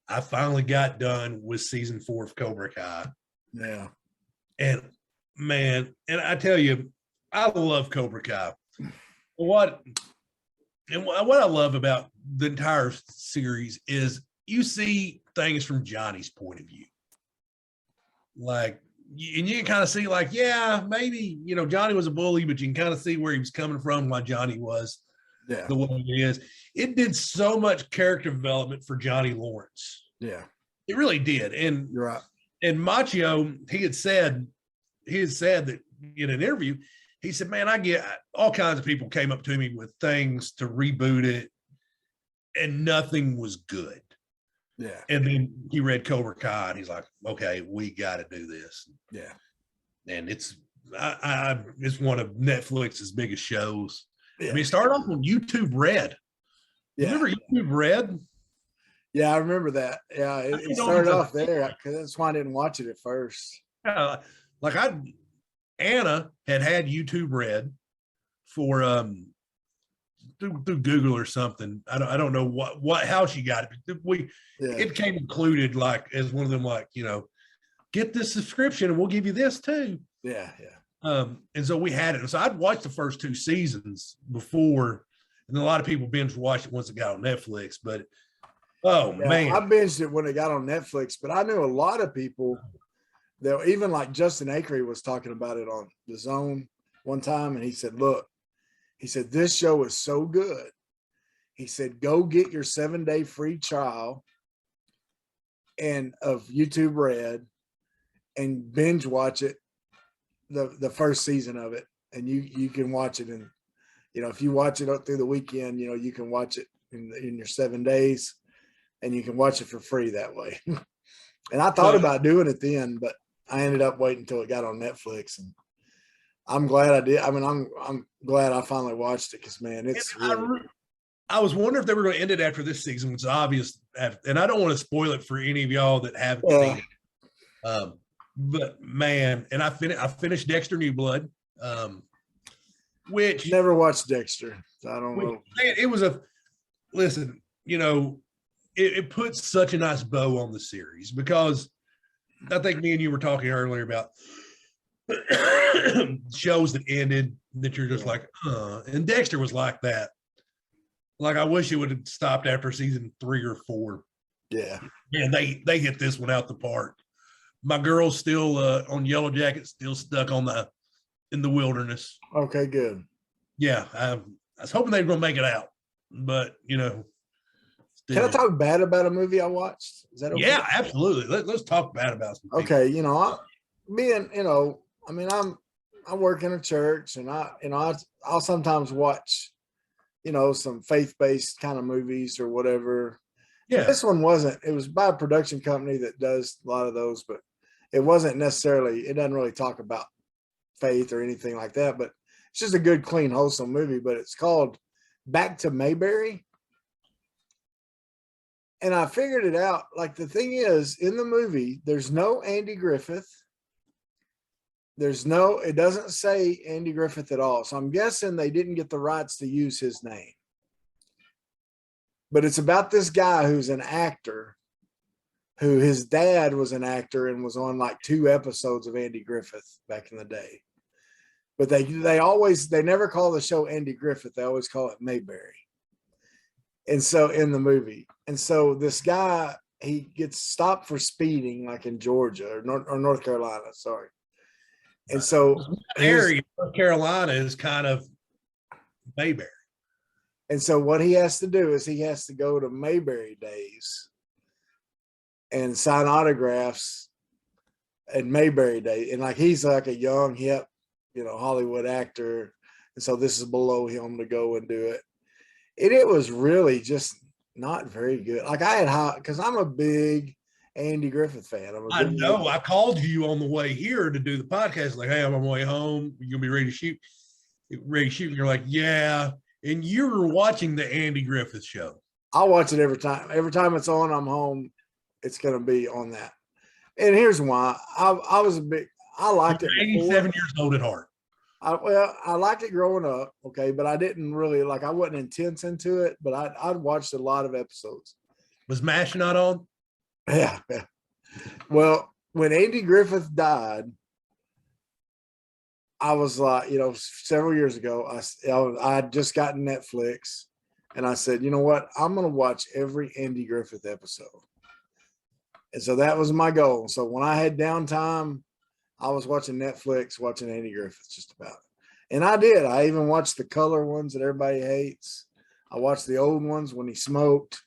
I finally got done with season 4 of Cobra Kai. Yeah. And man, and I tell you, I love Cobra Kai. What I love about the entire series is you see things from Johnny's point of view. Like, and you can kind of see like, yeah, maybe, Johnny was a bully, but you can kind of see where he was coming from, why Johnny was the way he is. It did so much character development for Johnny Lawrence. Yeah. It really did. And you're right. And Machio, he had said that in an interview, he said, man, I get all kinds of people came up to me with things to reboot it and nothing was good. Yeah. And then he read Cobra Kai and he's like, okay, we got to do this. Yeah. And it's one of Netflix's biggest shows. Yeah. I mean, it started off on YouTube Red. Yeah. Remember YouTube Red? Yeah, I remember that. Yeah, it started off there because that's why I didn't watch it at first. Like Anna had YouTube Red for through Google or something. I don't know how she got it. It came included like as one of them, like, get this subscription and we'll give you this too. Yeah. And so we had it. So I'd watched the first 2 seasons before, and a lot of people binge watched it once it got on Netflix. But man, I binged it when it got on Netflix. But I knew a lot of people that even like Justin Acree was talking about it on The Zone one time, and he said, "Look, this show is so good." He said, "Go get your 7-day free trial and of YouTube Red, and binge watch it." The first season of it, and you can watch it in, if you watch it up through the weekend, you can watch it in your 7 days, and you can watch it for free that way. And I thought about doing it then, but I ended up waiting until it got on Netflix, and I'm glad I did. I mean, I'm glad I finally watched it because, man, it's. I was wondering if they were going to end it after this season, which is obvious, and I don't want to spoil it for any of y'all that haven't seen it. But man, and I finished Dexter New Blood, which never watched Dexter. I don't know. Man, it was listen, it puts such a nice bow on the series because I think me and you were talking earlier about shows that ended that you're just like, and Dexter was like that. Like, I wish it would have stopped after season 3 or 4. Yeah. And they hit this one out the park. My girl's still on Yellow Jacket, still stuck in the wilderness. Okay, good. Yeah, I was hoping they were going to make it out, but still. Can I talk bad about a movie I watched? Is that okay? Yeah, absolutely. Let's talk bad about some people. Okay, I work in a church, and I'll sometimes watch, some faith-based kind of movies or whatever. Yeah. This one wasn't. It was by a production company that does a lot of those, but it wasn't necessarily, it doesn't really talk about faith or anything like that, but it's just a good, clean, wholesome movie. But it's called Back to Mayberry. And I figured it out. Like, the thing is, in the movie, there's no Andy Griffith. It doesn't say Andy Griffith at all. So I'm guessing they didn't get the rights to use his name. But it's about this guy who's an actor, who his dad was an actor and was on like 2 episodes of Andy Griffith back in the day. But they never call the show Andy Griffith. They always call it Mayberry. And so in the movie, and so this guy, he gets stopped for speeding, like in Georgia or North Carolina, sorry. And so area North Carolina is kind of Mayberry. And so what he has to do is he has to go to Mayberry Days and sign autographs at Mayberry Day. And like he's like a young, hip, Hollywood actor. And so this is below him to go and do it. And it was really just not very good. Like I had because I'm a big Andy Griffith fan. I know. I called you on the way here to do the podcast. Like, hey, I'm on my way home. You're gonna be ready to shoot. And you're like, yeah. And you were watching the Andy Griffith show. I'll watch it every time. Every time it's on, I'm home. It's gonna be on that. And here's why. I was I liked it. 87 years old at heart. I liked it growing up, okay, but I didn't really I wasn't intense into it, but I'd watched a lot of episodes. Was MASH not on? Yeah. Well, when Andy Griffith died, I was like, several years ago, I had just gotten Netflix, and I said, you know what? I'm going to watch every Andy Griffith episode. And so that was my goal. So when I had downtime, I was watching Netflix, watching Andy Griffith just about. And I did. I even watched the color ones that everybody hates. I watched the old ones when he smoked,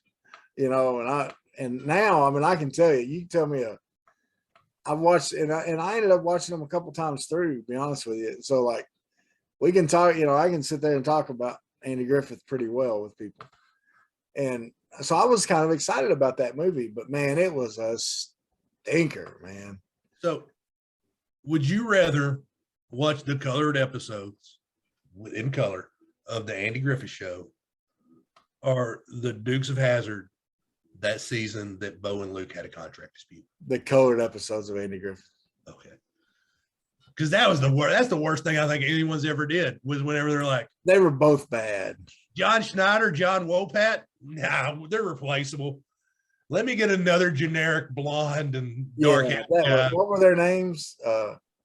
and now, I can tell you can tell me I've watched, and I ended up watching them a couple times through, to be honest with you. So we can talk, I can sit there and talk about Andy Griffith pretty well with people. And so I was kind of excited about that movie, but man, it was a stinker, man. So would you rather watch the colored episodes in color of the Andy Griffith show or the Dukes of Hazzard that season that Bo and Luke had a contract dispute? The colored episodes of Andy Griffith. Okay. Because that was the worst. That's the worst thing I think anyone's ever did, was whenever they're like, they were both bad. John Schneider, John Wopat, nah, they're replaceable. Let me get another generic blonde and dark hair. What were their names?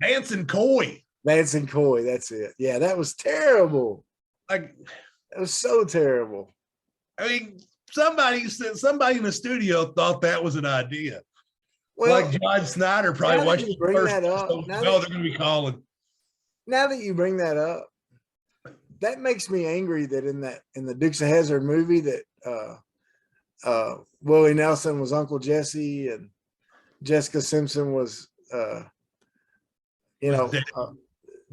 Vance and Coy. Vance and Coy, that's it. Yeah, that was terrible. Like, it was so terrible. I mean, somebody in the studio thought that was an idea. Well, like John Snyder probably watched the first episode. No, they're going to be calling. Now that you bring that up, that makes me angry that in the Dukes of Hazzard movie that Willie Nelson was Uncle Jesse and Jessica Simpson was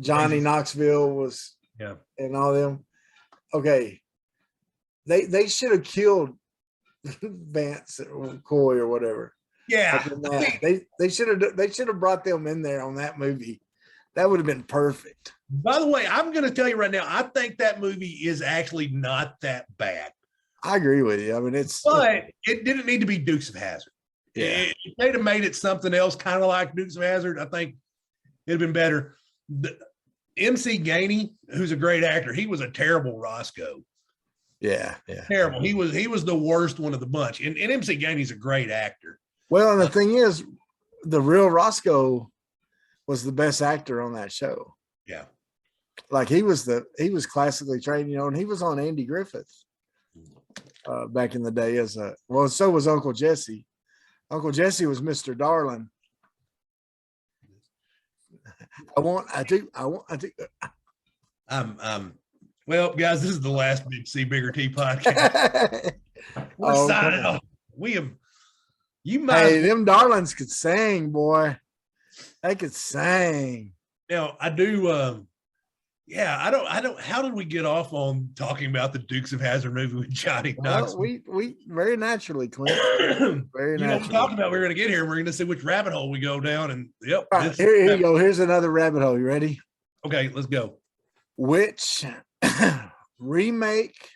Johnny Knoxville was, and all them. Okay. They should have killed Vance or Coy or whatever. Yeah. They should have brought them in there on that movie. That would have been perfect. By the way, I'm going to tell you right now, I think that movie is actually not that bad. I agree with you. But it didn't need to be Dukes of Hazzard. Yeah. If they'd have made it something else, kind of like Dukes of Hazzard, I think it'd been better. MC Gainey, who's a great actor, he was a terrible Roscoe. Yeah. Terrible. He was the worst one of the bunch. And MC Gainey's a great actor. Well, and the thing is, the real Roscoe was the best actor on that show. Yeah. Like he was classically trained, and he was on Andy Griffith back in the day so was Uncle Jesse. Uncle Jesse was Mr. Darling. I do. Well, guys, this is the last Big C Bigger T podcast. We're signing off. Them darlings could sing, boy. They could sing. Now I do. I don't. How did we get off on talking about the Dukes of Hazzard movie with Johnny Knoxville? We very naturally, Clint. Very naturally. We talked about we're going to get here. And we're going to see which rabbit hole we go down. And yep. All right, here you go. Here's another rabbit hole. You ready? Okay, let's go. Which remake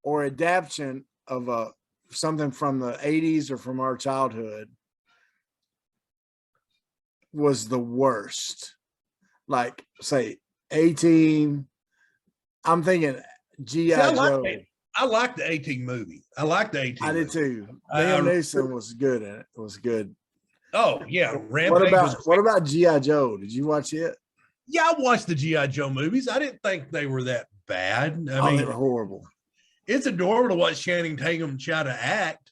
or adaptation of something from the 80s or from our childhood was the worst? Like, say, A-Team. I'm thinking G.I. Joe. I like the A-Team movie. I like the A-Team. I did too. Liam Neeson was good in it. It was good. Oh yeah. What about G.I. Joe? Did you watch it? Yeah, I watched the G.I. Joe movies. I didn't think they were that bad. I mean, they were horrible. it's adorable to watch Channing Tatum try to act.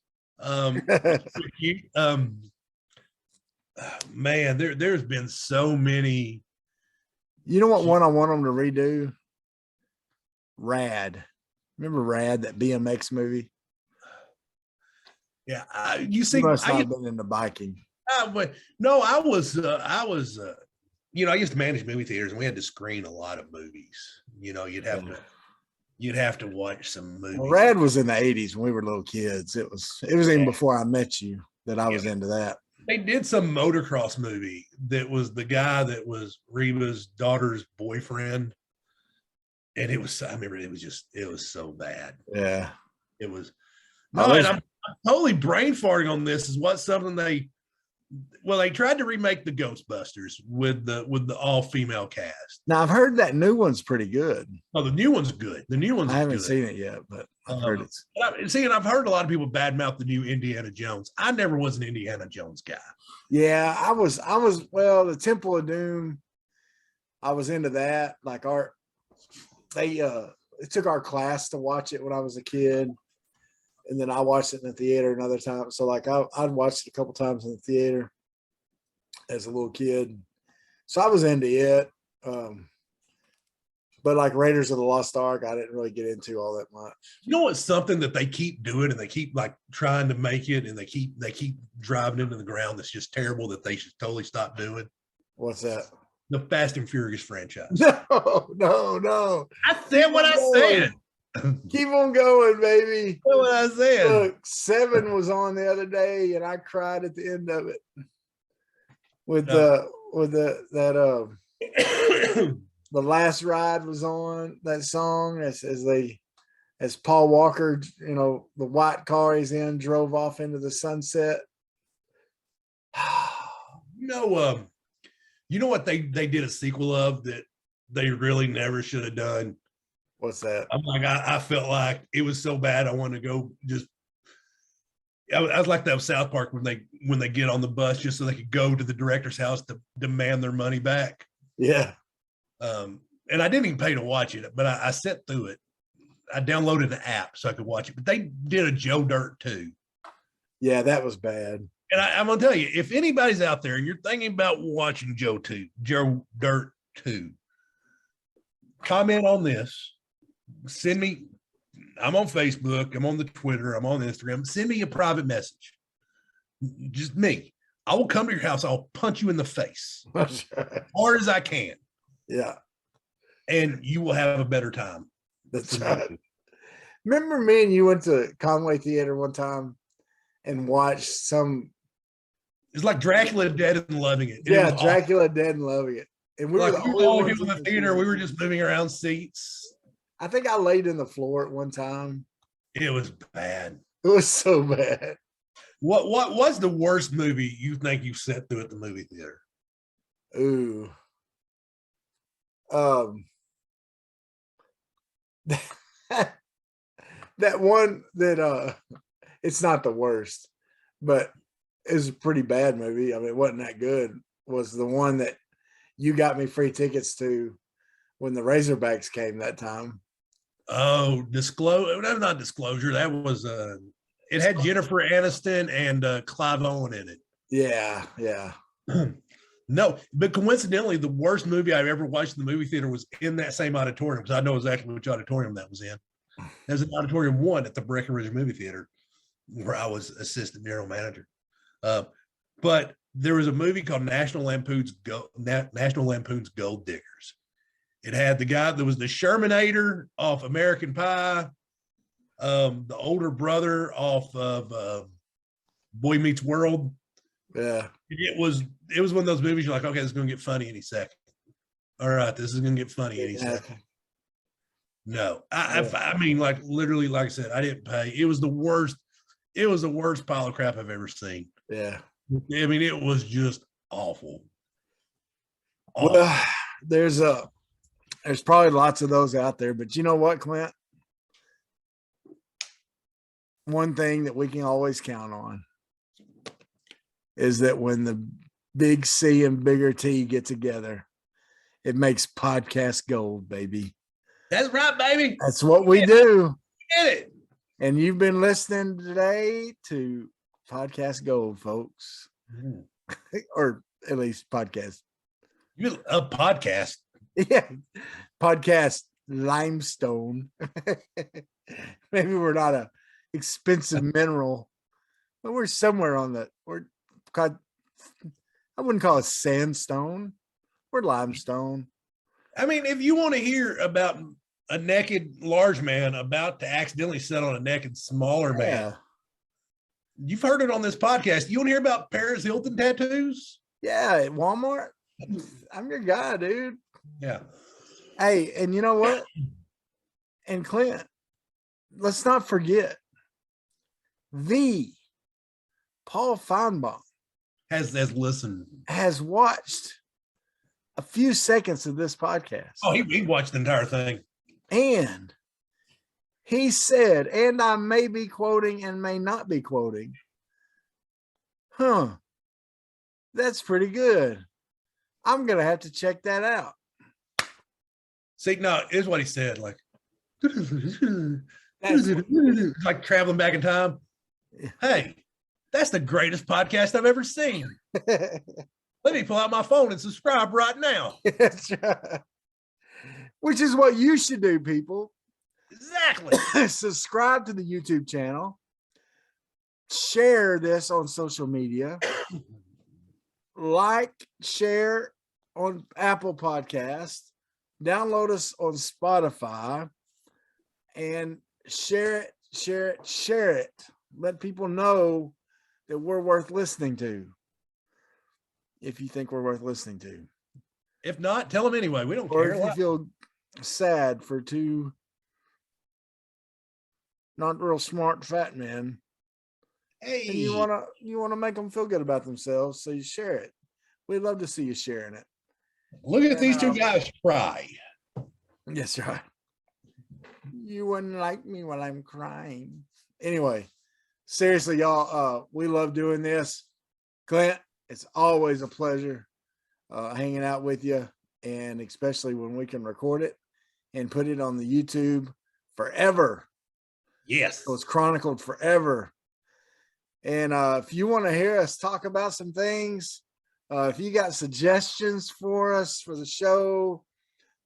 Man, there's been so many. You know what one I want them to redo? Rad. Remember Rad, that BMX movie? Yeah, You must not have been into biking. But no, I was, you know, I used to manage movie theaters, and we had to screen a lot of movies. You know, you'd have to watch some movies. Well, Rad was in the 80s when we were little kids. It was even before I met you that I was into that. They did some motocross movie that was the guy that was Reba's daughter's boyfriend. And I remember it was so bad. Yeah. It was. No, and I'm totally brain farting on this. Is what something they tried to remake the Ghostbusters with the all female cast. Now I've heard that new one's pretty good. Oh, the new one's good. The new one's I haven't good. seen it yet, but I've heard it's. And I've heard a lot of people badmouth the new Indiana Jones. I never was an Indiana Jones guy. Yeah, I was. Well, the Temple of Doom, I was into that. Like they took our class to watch it when I was a kid. And then I watched it in the theater another time. So like I'd watched it a couple times in the theater as a little kid. So I was into it. But like Raiders of the Lost Ark, I didn't really get into all that much. You know what's something that they keep doing and they keep like trying to make it and they keep driving into the ground that's just terrible that they should totally stop doing? What's that? The Fast and Furious franchise. No. I said what I said. Keep on going, baby. That's what I said. Look, 7 was on the other day, and I cried at the end of it. The Last Ride was on that song as Paul Walker, you know, the white car he's in, drove off into the sunset. You know what they did a sequel of that they really never should have done? What's that? I'm like, I felt like it was so bad. I wanted to go I was like that South Park when they get on the bus just so they could go to the director's house to demand their money back. Yeah. And I didn't even pay to watch it, but I sat through it. I downloaded the app so I could watch it, but they did a Joe Dirt too. Yeah, that was bad. And I'm going to tell you, if anybody's out there and you're thinking about watching Joe Dirt 2, comment on this. Send me, I'm on Facebook, I'm on the Twitter, I'm on Instagram. Send me a private message. Just me. I will come to your house. I'll punch you in the face as hard as I can. Yeah. And you will have a better time. That's right. Remember me and you went to Conway Theater one time and watched it's like Dracula Dead and Loving It. Yeah, Dracula Dead and Loving It. And we were the only people in the theater. We were just moving around seats. I think I laid in the floor at one time. It was bad. It was so bad. What was the worst movie you think you've sat through at the movie theater? Ooh. That one that it's not the worst, but it's a pretty bad movie. I mean, it wasn't that good. Was the one that you got me free tickets to when the Razorbacks came that time. Oh, Disclosure. That was not Disclosure. That was it had Jennifer Aniston and Clive Owen in it. Yeah. No, but coincidentally, the worst movie I've ever watched in the movie theater was in that same auditorium, because I know exactly which auditorium that was in. There's an auditorium 1 at the Breckenridge movie theater where I was assistant general manager. But there was a movie called National Lampoon's Gold Diggers. It had the guy that was the Shermanator off American Pie, the older brother off of Boy Meets World. Yeah. It was one of those movies you're like, okay, this is going to get funny any second. All right, this is going to get funny any second. No, I mean, like literally, like I said, I didn't pay. It was the worst. It was the worst pile of crap I've ever seen. Yeah. I mean, it was just awful. Well, there's probably lots of those out there, but you know what, Clint? One thing that we can always count on is that when the big C and bigger T get together, it makes podcast gold, baby. That's right, baby. That's what we do. Get it. And you've been listening today to Podcast Gold, folks. Or at least podcast. A podcast. Yeah. Podcast limestone. Maybe we're not a expensive mineral, but we're somewhere on the I wouldn't call it sandstone. We're limestone. I mean, if you want to hear about a naked large man about to accidentally sit on a naked smaller man, you've heard it on this podcast. You want to hear about Paris Hilton tattoos? Yeah, at Walmart. I'm your guy, dude. Yeah. Hey, and you know what? And Clint, let's not forget the Paul Feinbaum Has listened. has watched a few seconds of this podcast. Oh, he watched the entire thing. And he said, and I may be quoting and may not be quoting, that's pretty good. I'm going to have to check that out. See, no, here's what he said. Like, like traveling back in time. Hey, that's the greatest podcast I've ever seen. Let me pull out my phone and subscribe right now. That's right. Which is what you should do, people. Exactly. Subscribe to the YouTube channel. Share this on social media. Like, share on Apple Podcast. Download us on Spotify. And share it. Let people know that we're worth listening to. If you think we're worth listening to. If not, tell them anyway. We don't Or care. if you feel sad for two not real smart fat men, Hey, and you wanna make them feel good about themselves, so you share it. We'd love to see you sharing it. look at these two guys try. Yes, right. You wouldn't like me while I'm crying. Anyway, seriously, y'all, we love doing this. Clint, it's always a pleasure hanging out with you, and especially when we can record it and put it on the YouTube forever. Yes. So it's chronicled forever. And if you want to hear us talk about some things, if you got suggestions for us for the show,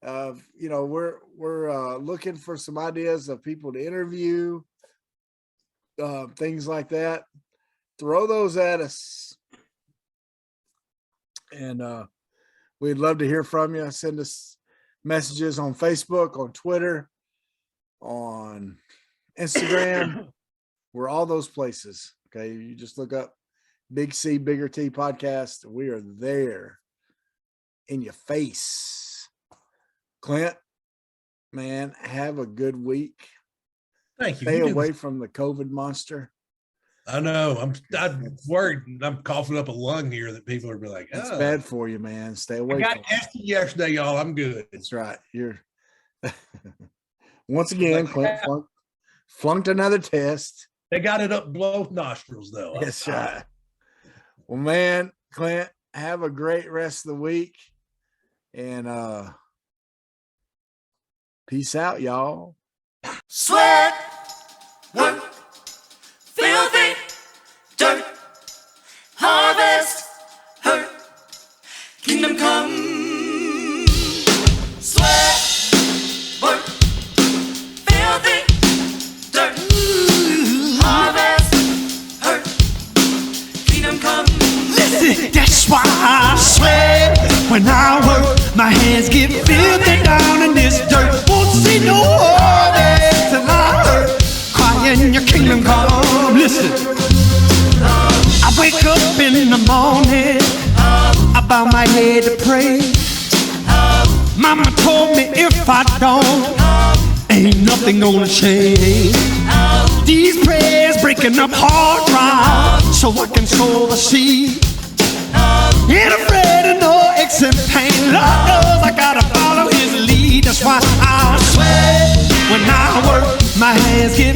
we're looking for some ideas of people to interview, things like that. Throw those at us. And we'd love to hear from you. Send us messages on Facebook, on Twitter, on Instagram. We're all those places. Okay. You just look up Big C, Bigger T podcast. We are there in your face. Clint, man, have a good week. Thank you. Stay away from the COVID monster. I know. I'm worried. I'm coughing up a lung here that people are like, It's bad for you, man. Stay away. I got from tested yesterday, y'all. I'm good. That's right. You're once again, Clint flunked another test. They got it up both nostrils, though. That's right. Well, man, Clint, have a great rest of the week. And peace out, y'all. Sweat, work, filthy, dirt, harvest, hurt, kingdom come. Sweat, work, filthy, dirt, harvest, hurt, kingdom come. Listen, that's why I sweat when I work. My hands get filthy down in this dirt. Won't see no harvest till I hurt. Crying your kingdom come. Listen, I wake up in the morning, I bow my head to pray. Mama told me if I don't, ain't nothing gonna change. These prayers breaking up hard drive so I can sow the seed. Ain't afraid of no aches and pain. Lord knows I gotta follow his lead. That's why I sweat when I work. My hands get